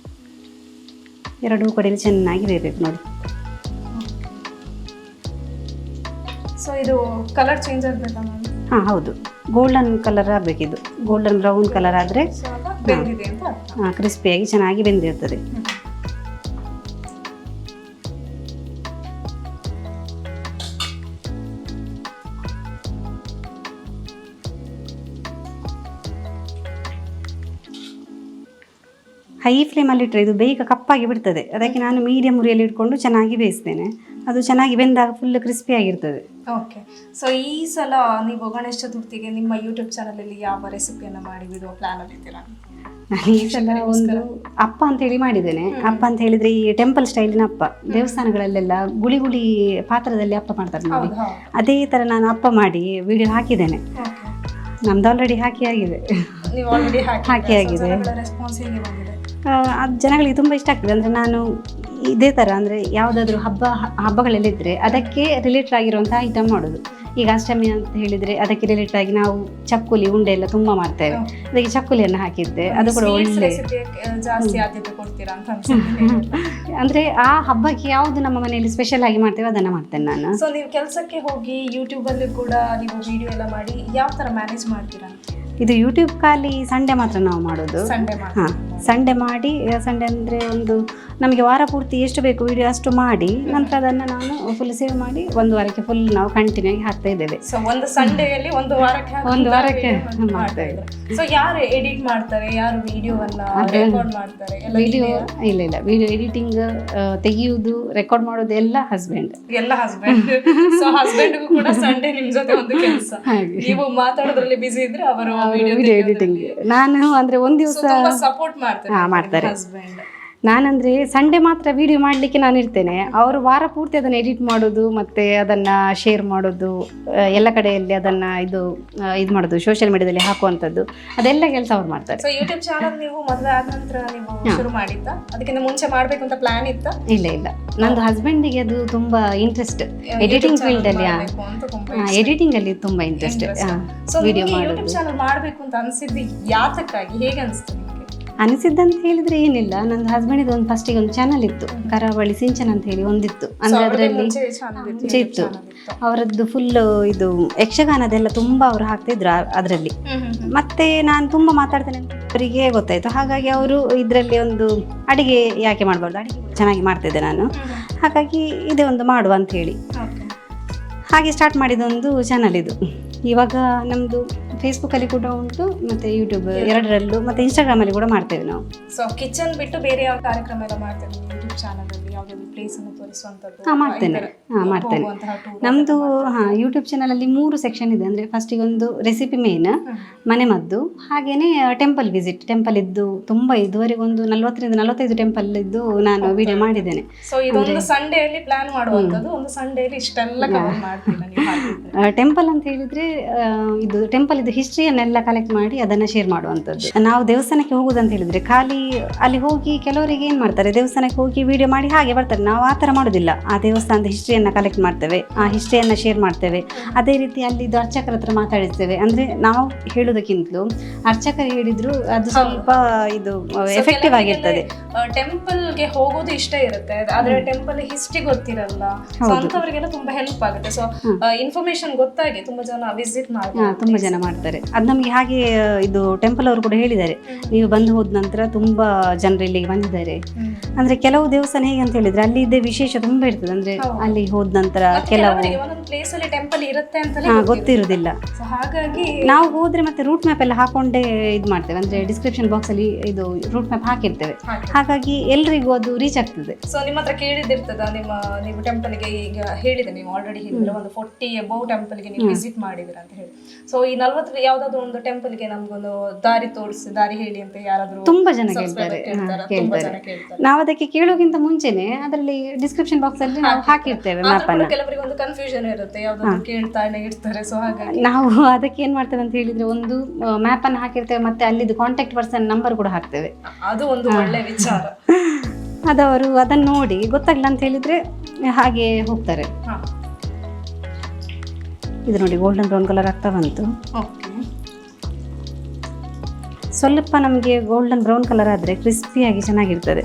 2 ಕಡೆಯಲ್ಲಿ ಚೆನ್ನಾಗಿ ಬೇಯಬೇಕು ನೋಡಿ. ಸೊ ಇದು ಕಲರ್ ಚೇಂಜ್ ಆಗಬೇಕಾ ಮ್ಯಾಮ್? ಹೌದು, ಗೋಲ್ಡನ್ ಕಲರ್ ಆಗಬೇಕಿದು. ಗೋಲ್ಡನ್ ಬ್ರೌನ್ ಕಲರ್ ಆದರೆ ಕ್ರಿಸ್ಪಿಯಾಗಿ ಚೆನ್ನಾಗಿ ಬೆಂದಿರ್ತದೆ. ಹೈ ಫ್ಲೇಮಲ್ಲಿ ಇಟ್ಟರೆ ಇದು ಬೇಗ ಕಪ್ಪಾಗಿ ಬಿಡ್ತದೆ. ಅದಕ್ಕೆ ನಾನು ಮೀಡಿಯಂ ಉರಿಯಲ್ಲಿ ಇಟ್ಕೊಂಡು ಚೆನ್ನಾಗಿ ಬೇಯಿಸ್ತೇನೆ. ಅದು ಚೆನ್ನಾಗಿ ಬೆಂದಾಗ ಫುಲ್ ಕ್ರಿಸ್ಪಿ ಆಗಿರ್ತದೆ. ಓಕೆ. ಸೊ ಈ ಸಲ ನೀವು ಗಣೇಶ ಚತುರ್ಥಿಗೆ ನಿಮ್ಮ ಯೂಟ್ಯೂಬ್ ಚಾನಲಲ್ಲಿ ಯಾವ ರೆಸಿಪಿಯನ್ನು ಮಾಡಿ ಬಿಡುವ ಪ್ಲಾನ್ ಆಗಿದ್ದೀರಾ? ನಾನು ಈ ಸಲ ಒಂದು ಅಪ್ಪ ಅಂತೇಳಿ ಮಾಡಿದ್ದೇನೆ. ಅಪ್ಪ ಅಂತ ಹೇಳಿದರೆ ಈ ಟೆಂಪಲ್ ಸ್ಟೈಲಿನ ಅಪ್ಪ, ದೇವಸ್ಥಾನಗಳಲ್ಲೆಲ್ಲ ಗುಳಿ ಪಾತ್ರದಲ್ಲಿ ಅಪ್ಪ ಮಾಡ್ತಾರೆ ನೋಡಿ, ಅದೇ ಥರ ನಾನು ಅಪ್ಪ ಮಾಡಿ ವಿಡಿಯೋ ಹಾಕಿದ್ದೇನೆ. ನಮ್ದು ಆಲ್ರೆಡಿ ಹಾಕಿ ಆಗಿದೆ. ಅದು ಜನಗಳಿಗೆ ತುಂಬ ಇಷ್ಟ ಆಗ್ತದೆ. ಅಂದರೆ ನಾನು ಇದೇ ಥರ ಅಂದರೆ ಯಾವುದಾದ್ರೂ ಹಬ್ಬಗಳಲ್ಲಿದ್ದರೆ ಅದಕ್ಕೆ ರಿಲೇಟೆಡ್ ಆಗಿರುವಂಥ ಐಟಮ್ ಮಾಡೋದು. ಈಗ ಅಷ್ಟಮಿ ಅಂತ ಹೇಳಿದರೆ ಅದಕ್ಕೆ ರಿಲೇಟೆಡ್ ಆಗಿ ನಾವು ಚಕ್ಕುಲಿ ಉಂಡೆ ಎಲ್ಲ ತುಂಬ ಮಾಡ್ತೇವೆ. ಅದಕ್ಕೆ ಚಕ್ಕುಲಿಯನ್ನು ಹಾಕಿದ್ದೆ, ಅದು ಕೂಡ ಒಳ್ಳೆ ಜಾಸ್ತಿ ಆದ್ಯತೆ ಕೊಡ್ತೀರಾ ಅಂತ ಅಂದರೆ ಆ ಹಬ್ಬಕ್ಕೆ ಯಾವುದು ನಮ್ಮ ಮನೆಯಲ್ಲಿ ಸ್ಪೆಷಲ್ ಆಗಿ ಮಾಡ್ತೇವೆ ಅದನ್ನು ಮಾಡ್ತೇನೆ ನಾನು. ಸೊ ನೀವು ಕೆಲಸಕ್ಕೆ ಹೋಗಿ ಯೂಟ್ಯೂಬಲ್ಲಿ ಕೂಡ ನೀವು ವಿಡಿಯೋ ಎಲ್ಲ ಮಾಡಿ ಯಾವ ಥರ ಮ್ಯಾನೇಜ್ ಮಾಡ್ತೀರಾ? ಇದು ಯೂಟ್ಯೂಬ್ ಖಾಲಿ ಸಂಡೇ ಮಾತ್ರ ನಾವು ಮಾಡೋದು. ಸಂಡೇ ಮಾಡಿ, ಸಂಡೇ ಅಂದರೆ ಒಂದು ನಮಗೆ ವಾರ ಪೂರ್ತಿ ಎಷ್ಟು ಬೇಕು ವಿಡಿಯೋ ಅಷ್ಟು ಮಾಡಿ, ನಂತರ ಅದನ್ನು ನಾನು ಫುಲ್ ಸೇವ್ ಮಾಡಿ 1 ವಾರಕ್ಕೆ ಫುಲ್ ನಾವು ಕಂಟಿನ್ಯೂ ಆಗಿ ಹಾಕ್ತಾ ಇದ್ದೇವೆ. ಸೊ ಒಂದು ಸಂಡೇಯಲ್ಲಿ ಒಂದು ವಾರಕ್ಕೆ ಮಾಡ್ತೇವೆ. ಸೊ ಯಾರು ಎಡಿಟ್ ಮಾಡ್ತಾರೆ, ಯಾರು ವಿಡಿಯೋವನ್ನು ರೆಕಾರ್ಡ್ ಮಾಡ್ತಾರೆ? ಇಲ್ಲ ವಿಡಿಯೋ ಎಡಿಟಿಂಗ್, ತೆಗೆಯುವುದು, ರೆಕಾರ್ಡ್ ಮಾಡೋದು ಎಲ್ಲ ಹಸ್ಬೆಂಡ್. ಸೊ ಹಸ್ಬೆಂಡ್ಗೂ ಕೂಡ ಸಂಡೇ ನಿಮ್ಮ ಜೊತೆ ಒಂದು ಕೆಲಸ, ನೀವು ಮಾತಾಡೋದ್ರಲ್ಲಿ ಬಿಸಿ ಇದ್ರೆ ಅವರು ವಿಡಿಯೋ ಎಡಿಟಿಂಗ್. ನಾನು ಅಂದರೆ ಒಂದು ದಿವಸ ಸಪೋರ್ಟ್ ಮಾಡ್ತಾರೆ. ನಾನಂದರೆ ಸಂಡೇ ಮಾತ್ರ ವಿಡಿಯೋ ಮಾಡಲಿಕ್ಕೆ ನಾನು ಇರ್ತೇನೆ. ಅವರು ವಾರ ಪೂರ್ತಿ ಅದನ್ನು ಎಡಿಟ್ ಮಾಡೋದು ಮತ್ತು ಅದನ್ನು ಶೇರ್ ಮಾಡೋದು, ಎಲ್ಲ ಕಡೆಯಲ್ಲಿ ಅದನ್ನು ಇದು ಮಾಡೋದು, ಸೋಷಿಯಲ್ ಮೀಡಿಯಾದಲ್ಲಿ ಹಾಕುವಂಥದ್ದು, ಅದೆಲ್ಲ ಕೆಲಸ ಅವ್ರು ಮಾಡ್ತಾರೆ. ಸೊ ಯೂಟ್ಯೂಬ್ ಚಾನಲ್ ನೀವು ಮದುವೆ ಆದ ನಂತರ ನೀವು ಶುರು ಮಾಡಿದ್ದ? ಅದಕ್ಕಿಂತ ಮುಂಚೆ ಮಾಡಬೇಕು ಅಂತ ಪ್ಲಾನ್ ಇತ್ತಾ? ಇಲ್ಲ, ನಂದು ಹಸ್ಬೆಂಡಿಗೆ ಅದು ತುಂಬ ಇಂಟ್ರೆಸ್ಟ್, ಎಡಿಟಿಂಗ್ ಫೀಲ್ಡಲ್ಲಿ, ಎಡಿಟಿಂಗಲ್ಲಿ ತುಂಬ ಇಂಟ್ರೆಸ್ಟ್. ವಿಡಿಯೋ ಯೂಟ್ಯೂಬ್ ಚಾನಲ್ ಮಾಡಬೇಕು ಅಂತ ಅನಿಸಿದ್ದು ಯಾತಕ್ಕಾಗಿ, ಹೇಗೆ ಅನಿಸ್ತು? ಅನಿಸಿದ್ದಂತ ಹೇಳಿದ್ರೆ ಏನಿಲ್ಲ, ನನ್ನ ಹಸ್ಬೆಂಡಿದು ಒಂದು ಫಸ್ಟಿಗೆ ಒಂದು ಚಾನಲ್ ಇತ್ತು, ಕರಾವಳಿ ಸಿಂಚನ ಅಂತ ಹೇಳಿ ಒಂದಿತ್ತು. ಅಂದರೆ ಅದರಲ್ಲಿ ಇತ್ತು ಅವರದ್ದು ಫುಲ್ ಇದು ಯಕ್ಷಗಾನದೆಲ್ಲ ತುಂಬ ಅವರು ಹಾಕ್ತಿದ್ರು ಅದರಲ್ಲಿ. ಮತ್ತೆ ನಾನು ತುಂಬ ಮಾತಾಡ್ತೇನೆ ಅಂತ ಅವರಿಗೆ ಗೊತ್ತಾಯ್ತು. ಹಾಗಾಗಿ ಅವರು ಇದರಲ್ಲಿ ಒಂದು ಅಡಿಗೆ ಯಾಕೆ ಮಾಡಬಾರ್ದು, ಅಡಿಗೆ ಚೆನ್ನಾಗಿ ಮಾಡ್ತಿದ್ದೆ ನಾನು, ಹಾಗಾಗಿ ಇದೇ ಒಂದು ಮಾಡುವ ಅಂತ ಹೇಳಿ ಹಾಗೆ ಸ್ಟಾರ್ಟ್ ಮಾಡಿದೊಂದು ಚಾನಲ್ ಇದು. ಇವಾಗ ನಮ್ಮದು ಫೇಸ್ಬುಕ್ಕಲ್ಲಿ ಕೂಡ ಉಂಟು, ಮತ್ತು ಯೂಟ್ಯೂಬ್ ಎರಡರಲ್ಲೂ, ಮತ್ತು ಇನ್ಸ್ಟಾಗ್ರಾಮಲ್ಲಿ ಕೂಡ ಮಾಡ್ತೇವೆ ನಾವು. ಸೊ ಕಿಚನ್ ಬಿಟ್ಟು ಬೇರೆ ಯಾವ ಕಾರ್ಯಕ್ರಮ ಎಲ್ಲ ಮಾಡ್ತೇವೆ ಯೂಟ್ಯೂಬ್ ಚಾನಲಲ್ಲಿ? ಯಾವುದಾದ್ರು ಪ್ಲೇಸನ್ನು ತೋರಿಸುವಂಥದ್ದು? ಮಾಡ್ತೇನೆ. ನಮ್ಮದು ಯೂಟ್ಯೂಬ್ ಚಾನಲಲ್ಲಿ 3 ಸೆಕ್ಷನ್ ಇದೆ. ಅಂದರೆ ಫಸ್ಟಿಗೆ ಒಂದು ರೆಸಿಪಿ ಮೇನ್, ಮನೆ ಮದ್ದು, ಹಾಗೆಯೇ ಟೆಂಪಲ್ ವಿಸಿಟ್. ಟೆಂಪಲ್ ಇದ್ದು ತುಂಬ ಇದುವರೆಗೆ ಒಂದು 40 ರಿಂದ 45 ಟೆಂಪಲ್ ಇದ್ದು ನಾನು ವಿಡಿಯೋ ಮಾಡಿದ್ದೇನೆ. ಸೊ ಇದೊಂದು ಸಂಡೇಯಲ್ಲಿ ಪ್ಲಾನ್ ಮಾಡುವಂಥದ್ದು, ಒಂದು ಸಂಡೇಲಿ ಇಷ್ಟೆಲ್ಲ ಕವರ್ ಮಾಡ್ತೀರಾ ನೀವು? ಟೆಂಪಲ್ ಅಂತ ಹೇಳಿದರೆ ಇದು ಟೆಂಪಲ್ ಇದು ಹಿಸ್ಟ್ರಿಯನ್ನೆಲ್ಲ ಕಲೆಕ್ಟ್ ಮಾಡಿ ಅದನ್ನು ಶೇರ್ ಮಾಡುವಂಥದ್ದು. ನಾವು ದೇವಸ್ಥಾನಕ್ಕೆ ಹೋಗೋದಂತ ಹೇಳಿದರೆ ಖಾಲಿ ಅಲ್ಲಿ ಹೋಗಿ ಕೆಲವರಿಗೆ ಏನು ಮಾಡ್ತಾರೆ, ದೇವಸ್ಥಾನಕ್ಕೆ ಹೋಗಿ ವಿಡಿಯೋ ಮಾಡಿ ಹಾಗೆ ಬರ್ತಾರೆ. ನಾವು ಆ ಥರ ಮಾಡೋದಿಲ್ಲ. ಆ ದೇವಸ್ಥಾನದ ಹಿಸ್ಟ್ರಿಯನ್ನು ಕಲೆಕ್ಟ್ ಮಾಡ್ತೇವೆ, ಆ ಹಿಸ್ಟ್ರಿಯನ್ನು ಶೇರ್ ಮಾಡ್ತೇವೆ. ಅದೇ ರೀತಿ ಅಲ್ಲಿದ್ದು ಅರ್ಚಕರ ಹತ್ರ ಮಾತಾಡಿಸ್ತೇವೆ. ಅಂದರೆ ನಾವು ಹೇಳೋದಕ್ಕಿಂತಲೂ ಅರ್ಚಕರು ಹೇಳಿದ್ರು ಅದು ಸ್ವಲ್ಪ ಇದು ಎಫೆಕ್ಟಿವ್ ಆಗಿರ್ತದೆ. ಟೆಂಪಲ್ಗೆ ಹೋಗೋದು ಇಷ್ಟ ಇರುತ್ತೆ, ಆದ್ರೆ ಟೆಂಪಲ್ ಹಿಸ್ಟ್ರಿ ಗೊತ್ತಿರಲ್ಲ, ಸೊ ಅಂತವರಿಗೆಲ್ಲ ತುಂಬಾ ಹೆಲ್ಪ್ ಆಗುತ್ತೆ. ಸೊ ಇನ್ಫಾರ್ಮೇಶನ್ ಗೊತ್ತಾಗಿ ತುಂಬಾ ಜನ ವಿಸಿಟ್ ಮಾಡ್ತಾರೆ, ತುಂಬ ಜನ ಮಾಡ್ತಾರೆ. ಅದು ನಮಗೆ ಹಾಗೆ ಇದು ಟೆಂಪಲ್ ಅವರು ಕೂಡ ಹೇಳಿದ್ದಾರೆ, ನೀವು ಬಂದು ಹೋದ ನಂತರ ತುಂಬಾ ಜನರು ಇಲ್ಲಿಗೆ ಬಂದಿದ್ದಾರೆ. ಅಂದ್ರೆ ಕೆಲವು ದೇವಸ್ಥಾನ ಹೇಗೆ ಅಂತ ಹೇಳಿದ್ರೆ ಅಲ್ಲಿ ಇದ್ದೇ ವಿಶೇಷ ತುಂಬಾ ಇರ್ತದೆ. ಅಂದ್ರೆ ಅಲ್ಲಿ ಹೋದ ನಂತರ ಕೆಲವು ಒಂದೊಂದು ಪ್ಲೇಸ್ ಅಲ್ಲಿ ಟೆಂಪಲ್ ಇರುತ್ತೆ ಅಂತ ಗೊತ್ತಿರುವುದಿಲ್ಲ. ಹಾಗಾಗಿ ನಾವು ಹೋದ್ರೆ ಮತ್ತೆ ರೂಟ್ ಮ್ಯಾಪ್ ಎಲ್ಲ ಹಾಕೊಂಡೇ ಇದು ಮಾಡ್ತೇವೆ. ಅಂದ್ರೆ ಡಿಸ್ಕ್ರಿಪ್ಷನ್ ಬಾಕ್ಸ್ ಅಲ್ಲಿ ಇದು ರೂಟ್ ಮ್ಯಾಪ್ ಹಾಕಿರ್ತೇವೆ, ಹಾಗಾಗಿ ಎಲ್ರಿಗೂ ಅದು ರೀಚ್ ಆಗ್ತದೆ. ಸೊ ನಿಮ್ಮ ಹತ್ರ ಕೇಳಿದಿರ್ತದ, ನೀವು ಟೆಂಪಲ್ ಗೆ ಈಗ ಹೇಳಿದ್ರೆ, ನೀವು ಆಲ್ರೆಡಿ ಹೇಳಿದ್ರೆ ಒಂದು 40 ಅಬೌವ್ ಟೆಂಪಲ್ ಗೆ ನೀವು ವಿಸಿಟ್ ಮಾಡಿದಿರ ಅಂತ ಹೇಳಿ. ಸೊ ಈ 40 ಯಾವ್ದಾದ್ರು ಒಂದು ಟೆಂಪಲ್ ಗೆ ನಮ್ಗೊಂದು ದಾರಿ ತೋರಿಸಿ, ದಾರಿ ಹೇಳಿ ಅಂತ ಯಾರಾದ್ರೂ ತುಂಬಾ ಜನ ಕೇಳ್ತಾರೆ. ನಾವು ಅದಕ್ಕೆ ಕೇಳೋಕ್ಕಿಂತ ಮುಂಚೆನೆ ಅದರಲ್ಲಿ ಡಿಸ್ಕ್ರಿಪ್ಷನ್ ಬಾಕ್ಸ್ ಅಲ್ಲಿ ನಾವು ಹಾಕಿರ್ತೇವೆ ಮ್ಯಾಪ್ ಅನ್ನ. ಕೆಲವರಿಗೆ ಒಂದು ಕನ್ಫ್ಯೂಷನ್ ಇರುತ್ತೆ, ಯಾವ್ದಾದ್ರು ಕೇಳ್ತಾನೆ ಇರ್ತಾರೆ. ಸೊ ಹಾಗಾಗಿ ನಾವು ಅದಕ್ಕೆ ಏನ್ ಮಾಡ್ತೇವೆ ಅಂತ ಹೇಳಿದ್ರೆ, ಒಂದು ಮ್ಯಾಪ್ ಅನ್ನು ಹಾಕಿರ್ತೇವೆ, ಮತ್ತೆ ಅಲ್ಲಿದ್ದು ಕಾಂಟ್ಯಾಕ್ಟ್ ಪರ್ಸನ್ ನಂಬರ್ ಕೂಡ ಹಾಕ್ತೇವೆ. ಅದು ಒಂದು ಒಳ್ಳೆ ವಿಚಾರ. ಅದವರು ಅದನ್ನ ನೋಡಿ ಗೊತ್ತಾಗ್ಲಿಲ್ಲ ಅಂತ ಹೇಳಿದ್ರೆ ಹಾಗೆ ಹೋಗ್ತಾರೆ. ಇದು ನೋಡಿ ಗೋಲ್ಡನ್ ಬ್ರೌನ್ ಕಲರ್ ಆಗ್ತಾ ಬಂತು. ಸ್ವಲ್ಪ ನಮಗೆ ಗೋಲ್ಡನ್ ಬ್ರೌನ್ ಕಲರ್ ಆದರೆ ಕ್ರಿಸ್ಪಿಯಾಗಿ ಚೆನ್ನಾಗಿರ್ತದೆ.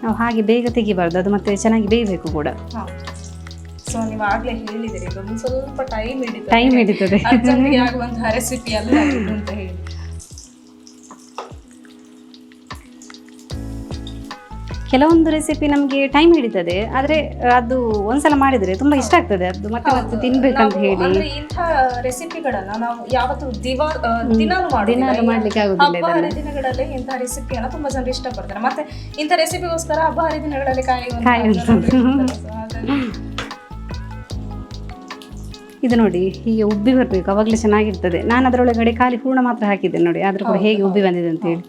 ನಾವು ಹಾಗೆ ಬೇಗ ತೆಗಿಬಾರ್ದು, ಅದು ಮತ್ತೆ ಚೆನ್ನಾಗಿ ಬೇಯಬೇಕು ಕೂಡ. ಸೊ ನೀವು ಆಗ್ಲೇ ಹೇಳಿದಿರಿ, ಇದೊಂದು ಸ್ವಲ್ಪ ಟೈಮ್ ಹಿಡಿತದೆ ಆಗುವಂತಹ ರೆಸಿಪಿ ಅಲ್ಲ ಅಂತ ಹೇಳಿ. ಕೆಲವೊಂದು ರೆಸಿಪಿ ನಮಗೆ ಟೈಮ್ ಹಿಡಿತದೆ, ಆದ್ರೆ ಅದು ಒಂದ್ಸಲ ಮಾಡಿದ್ರೆ ತುಂಬಾ ಇಷ್ಟ ಆಗ್ತದೆ, ಅದು ಮತ್ತೆ ಮತ್ತೆ ತಿನ್ಬೇಕಂತ ಹೇಳಿ. ಅಂದ್ರೆ ಇಂಥ ರೆಸಿಪಿಗಳನ್ನ ನಾವು ಯಾವತ್ತು ದಿನಾಲು ಮಾಡ್ಲಿಕ್ಕೆ ಆಗುದಿಲ್ಲ. ಹಬ್ಬ ಹರಿದಿನಗಳಲ್ಲಿ ಇಂಥ ರೆಸಿಪಿಯನ್ನ ತುಂಬಾ ಜನ ಇಷ್ಟಪಡ್ತಾರೆ, ಮತ್ತೆ ಇಂಥ ರೆಸಿಪಿಗೋಸ್ಕರ ಹಬ್ಬ ಹರಿದಿನಗಳಲ್ಲಿ ಇದು ನೋಡಿ ಹೀಗೆ ಉಬ್ಬಿ ಬರ್ಬೇಕು, ಅವಾಗಲೇ ಚೆನ್ನಾಗಿರ್ತದೆ. ನಾನು ಅದರೊಳಗಡೆ ಖಾಲಿ ಹೂರ್ಣ ಮಾತ್ರ ಹಾಕಿದ್ದೆ ನೋಡಿ, ಆದ್ರೂ ಕೂಡ ಹೇಗೆ ಉಬ್ಬಿ ಬಂದಿದೆ ಅಂತ ಹೇಳಿ.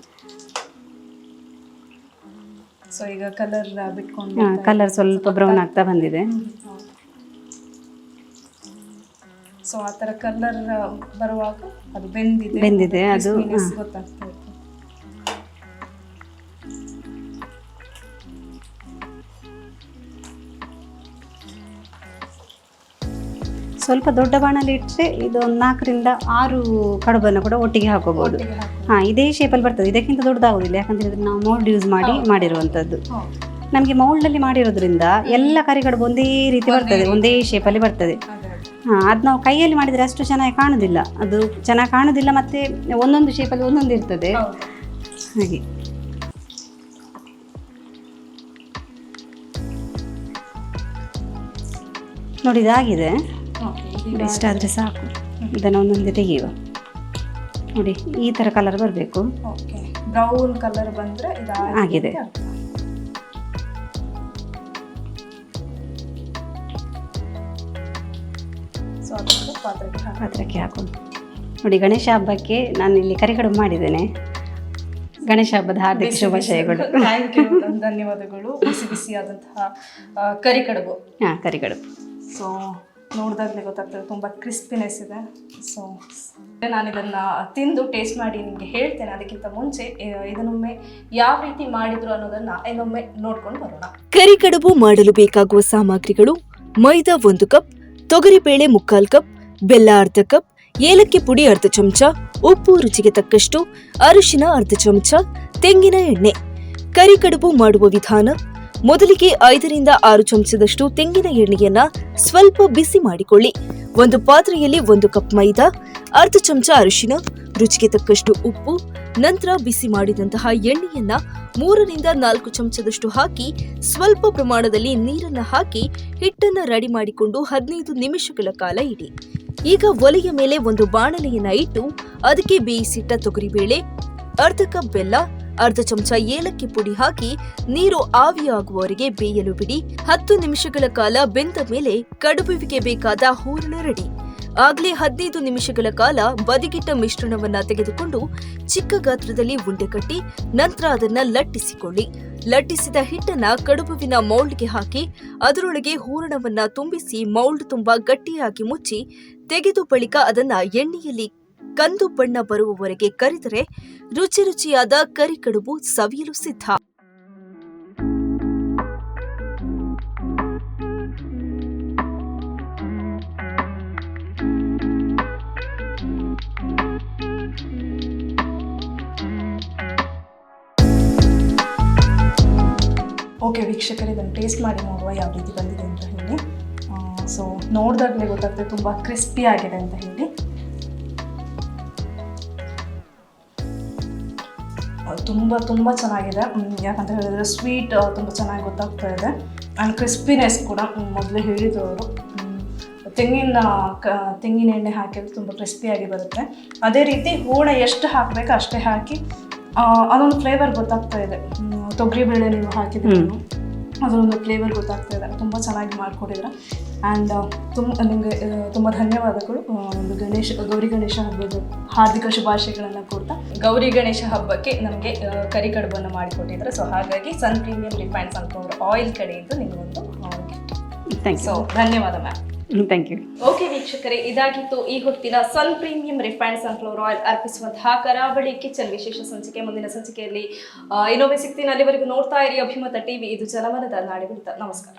ಸೊ ಈಗ ಕಲರ್ ಬಿಟ್ಕೊಂಡು ಕಲರ್ ಸ್ವಲ್ಪ ಬ್ರೌನ್ ಆಗ್ತಾ ಬಂದಿದೆ. ಸೊ ಆ ಥರ ಕಲರ್ ಬರುವಾಗ ಅದು ಬೆಂದಿದೆ ಅದು ಗೊತ್ತಾಗ್ತಾ ಇತ್ತು. ಸ್ವಲ್ಪ ದೊಡ್ಡ ಬಾಣಲಿ ಇಟ್ಟರೆ ಇದು ಒಂದು 4 ರಿಂದ 6 ಕಡುಬನ್ನು ಕೂಡ ಒಟ್ಟಿಗೆ ಹಾಕೋಬಹುದು. ಇದೇ ಶೇಪಲ್ಲಿ ಬರ್ತದೆ, ಇದಕ್ಕಿಂತ ದೊಡ್ಡದಾಗೋದಿಲ್ಲ. ಯಾಕಂತ ಹೇಳಿದ್ರೆ ನಾವು ಮೌಲ್ಡ್ ಯೂಸ್ ಮಾಡಿ ಮಾಡಿರುವಂಥದ್ದು. ನಮಗೆ ಮೌಲ್ಡಲ್ಲಿ ಮಾಡಿರೋದ್ರಿಂದ ಎಲ್ಲ ಕರಿ ಕಡುಬು ಒಂದೇ ರೀತಿ ಬರ್ತದೆ, ಒಂದೇ ಶೇಪಲ್ಲಿ ಬರ್ತದೆ. ಅದು ನಾವು ಕೈಯಲ್ಲಿ ಮಾಡಿದರೆ ಅಷ್ಟು ಚೆನ್ನಾಗಿ ಕಾಣೋದಿಲ್ಲ, ಅದು ಚೆನ್ನಾಗಿ ಕಾಣೋದಿಲ್ಲ, ಮತ್ತು ಒಂದೊಂದು ಶೇಪಲ್ಲಿ ಒಂದೊಂದು ಇರ್ತದೆ. ಹಾಗೆ ನೋಡಿ ಇದಾಗಿದೆ, ಇಷ್ಟಾದರೆ ಸಾಕು. ಇದನ್ನು ಒಂದೊಂದೇ ತೆಗೆಯುವ. ನೋಡಿ ಈ ಥರ ಕಲರ್ ಬರಬೇಕು. ಬ್ರೌನ್ ಕಲರ್ ಬಂದರೆ ಆಗಿದೆ. ಪಾತ್ರಕ್ಕೆ ಹಾಕೊಂಡು ನೋಡಿ. ಗಣೇಶ ಹಬ್ಬಕ್ಕೆ ನಾನು ಇಲ್ಲಿ ಕರಿಕಡುಬು ಮಾಡಿದ್ದೇನೆ. ಗಣೇಶ ಹಬ್ಬದ ಹಾರ್ದಿಕ ಶುಭಾಶಯಗಳು. ಧನ್ಯವಾದಗಳು. ಬಿಸಿ ಬಿಸಿಯಾದಂತಹ ಕರಿಕಡುಬು. ಕರಿಕಡುಬು. ಸೊ ನೋಡಿದಾಗಲೇ ಗೊತ್ತಾಗ್ತದೆ, ತುಂಬ ಕ್ರಿಸ್ಪಿನೆಸ್ ಇದೆ. ಸೊ ನಾನು ಇದನ್ನು ತಿಂದು ಟೇಸ್ಟ್ ಮಾಡಿ ನಿಮಗೆ ಹೇಳ್ತೇನೆ. ಅದಕ್ಕಿಂತ ಮುಂಚೆ ಇದನ್ನೊಮ್ಮೆ ಯಾವ ರೀತಿ ಮಾಡಿದ್ರು ಅನ್ನೋದನ್ನು ಇನ್ನೊಮ್ಮೆ ನೋಡ್ಕೊಂಡು ಬರೋಣ. ಕರಿಕಡುಬು ಮಾಡಲು ಬೇಕಾಗುವ ಸಾಮಗ್ರಿಗಳು: ಮೈದಾ 1 ಕಪ್, ತೊಗರಿಬೇಳೆ 3/4 ಕಪ್, ಬೆಲ್ಲ ಅರ್ಧ ಕಪ್, ಏಲಕ್ಕಿ ಪುಡಿ ಅರ್ಧ ಚಮಚ, ಉಪ್ಪು ರುಚಿಗೆ ತಕ್ಕಷ್ಟು, ಅರಿಶಿನ ಅರ್ಧ ಚಮಚ, ತೆಂಗಿನ ಎಣ್ಣೆ. ಕರಿಕಡುಬು ಮಾಡುವ ವಿಧಾನ: ಮೊದಲಿಗೆ 5 ರಿಂದ 6 ಚಮಚದಷ್ಟು ತೆಂಗಿನ ಎಣ್ಣೆಯನ್ನ ಸ್ವಲ್ಪ ಬಿಸಿ ಮಾಡಿಕೊಳ್ಳಿ. ಒಂದು ಪಾತ್ರೆಯಲ್ಲಿ 1 ಕಪ್ ಮೈದಾ, ಅರ್ಧ ಚಮಚ ಅರಿಶಿನ, ರುಚಿಗೆ ತಕ್ಕಷ್ಟು ಉಪ್ಪು, ನಂತರ ಬಿಸಿ ಮಾಡಿದಂತಹ ಎಣ್ಣೆಯನ್ನ 3 ರಿಂದ 4 ಚಮಚದಷ್ಟು ಹಾಕಿ ಸ್ವಲ್ಪ ಪ್ರಮಾಣದಲ್ಲಿ ನೀರನ್ನ ಹಾಕಿ ಹಿಟ್ಟನ್ನ ರೆಡಿ ಮಾಡಿಕೊಂಡು 15 ನಿಮಿಷಗಳ ಕಾಲ ಇಡಿ. ಈಗ ಒಲೆಯ ಮೇಲೆ ಒಂದು ಬಾಣಲೆಯನ್ನ ಇಟ್ಟು ಅದಕ್ಕೆ ಬೇಯಿಸಿಟ್ಟ ತೊಗರಿಬೇಳೆ, ಅರ್ಧ ಕಪ್ ಬೆಲ್ಲ, ಅರ್ಧ ಚಮಚ ಏಲಕ್ಕಿ ಪುಡಿ ಹಾಕಿ ನೀರು ಆವಿಯಾಗುವವರೆಗೆ ಬೇಯಲು ಬಿಡಿ. 10 ನಿಮಿಷಗಳ ಕಾಲ ಬೆಂದ ಮೇಲೆ ಕಡುಬುವಿಗೆ ಬೇಕಾದ ಹೂರಣ ರೆಡಿ. ಆಗ್ಲೇ 15 ನಿಮಿಷಗಳ ಕಾಲ ಬದಿಗಿಟ್ಟ ಮಿಶ್ರಣವನ್ನ ತೆಗೆದುಕೊಂಡು ಚಿಕ್ಕ ಗಾತ್ರದಲ್ಲಿ ಉಂಡೆ ಕಟ್ಟಿ ನಂತರ ಅದನ್ನ ಲಟ್ಟಿಸಿಕೊಳ್ಳಿ. ಲಟ್ಟಿಸಿದ ಹಿಟ್ಟನ್ನ ಕಡುಬುವಿನ ಮೌಲ್ಡ್ಗೆ ಹಾಕಿ ಅದರೊಳಗೆ ಹೂರಣವನ್ನ ತುಂಬಿಸಿ ಮೌಲ್ಡ್ ತುಂಬಾ ಗಟ್ಟಿಯಾಗಿ ಮುಚ್ಚಿ ತೆಗೆದು ಬಳಿಕ ಅದನ್ನ ಎಣ್ಣೆಯಲ್ಲಿ ಕಂದು ಬಣ್ಣ ಬರುವವರೆಗೆ ಕರಿದರೆ ರುಚಿ ರುಚಿಯಾದ ಕರಿಕಡುಬು ಸವಿಯಲು ಸಿದ್ಧ. ಓಕೆ ವೀಕ್ಷಕರೇ, ಇದನ್ನು ಟೇಸ್ಟ್ ಮಾಡಿ ನೋಡುವ ಯಾವ ರೀತಿ ಬಂದಿದೆ ಅಂತ ಹೇಳಿ. ಸೊ ನೋಡಿದಾಗಲೇ ಗೊತ್ತಾಗ್ತದೆ ತುಂಬ ಕ್ರಿಸ್ಪಿ ಆಗಿದೆ ಅಂತ ಹೇಳಿ. ತುಂಬ ಚೆನ್ನಾಗಿದೆ. ಯಾಕಂತ ಹೇಳಿದರೆ ಸ್ವೀಟ್ ತುಂಬ ಚೆನ್ನಾಗಿ ಗೊತ್ತಾಗ್ತಾ ಇದೆ ಆ್ಯಂಡ್ ಕ್ರಿಸ್ಪಿನೆಸ್ ಕೂಡ ಮೊದಲೇ ಹೇಳಿದ್ರು ಅವರು. ತೆಂಗಿನ ಎಣ್ಣೆ ಹಾಕಿದ್ರೆ ತುಂಬ ಕ್ರಿಸ್ಪಿಯಾಗಿ ಬರುತ್ತೆ. ಅದೇ ರೀತಿ ಹೂರಣ ಎಷ್ಟು ಹಾಕಬೇಕು ಅಷ್ಟೇ ಹಾಕಿ ಅದೊಂದು ಫ್ಲೇವರ್ ಗೊತ್ತಾಗ್ತಾ ಇದೆ. ತೊಗರಿಬೇಳೆ ನೀವು ಹಾಕಿದ್ರೆ ಅದೊಂದು ಫ್ಲೇವರ್ ಗೊತ್ತಾಗ್ತಾ ಇದೆ. ತುಂಬ ಚೆನ್ನಾಗಿ ಮಾಡಿಕೊಟ್ಟಿದ್ರೆ ಆ್ಯಂಡ್ ನಿಮಗೆ ತುಂಬ ಧನ್ಯವಾದಗಳು. ಒಂದು ಗೌರಿ ಗಣೇಶ ಹಬ್ಬದ ಹಾರ್ದಿಕ ಶುಭಾಶಯಗಳನ್ನು ಕೊಡ್ತಾ, ಗೌರಿ ಗಣೇಶ ಹಬ್ಬಕ್ಕೆ ನಮಗೆ ಕರಿ ಕಡುಬನ್ನು ಮಾಡಿಕೊಟ್ಟಿದ್ದಾರೆ. ಸೊ ಹಾಗಾಗಿ Sun premium refined sunflower oil ಕಡೆಯಿಂದ ನಿಮಗೊಂದು ಥ್ಯಾಂಕ್ ಸೊ ಯು. ಧನ್ಯವಾದ ಮ್ಯಾಮ್. Thank you. ಓಕೆ ವೀಕ್ಷಕರೇ, ಇದಾಗಿತ್ತು ಈ ಹೊತ್ತಿನ Sun premium refined sunflower oil ಅರ್ಪಿಸುವಂತಹ ಕರಾವಳಿ ಕಿಚನ್ ವಿಶೇಷ ಸಂಚಿಕೆ. ಮುಂದಿನ ಸಂಚಿಕೆಯಲ್ಲಿ ಇನ್ನೊಮ್ಮೆ ಸಿಗ್ತೀನಿ. ಅಲ್ಲಿವರೆಗೂ ನೋಡ್ತಾ ಇರಿ ಅಭಿಮತ ಟಿವಿ. ಇದು ಜನಮನದ ನಾಡಿಮಿಡಿತ. ನಮಸ್ಕಾರ.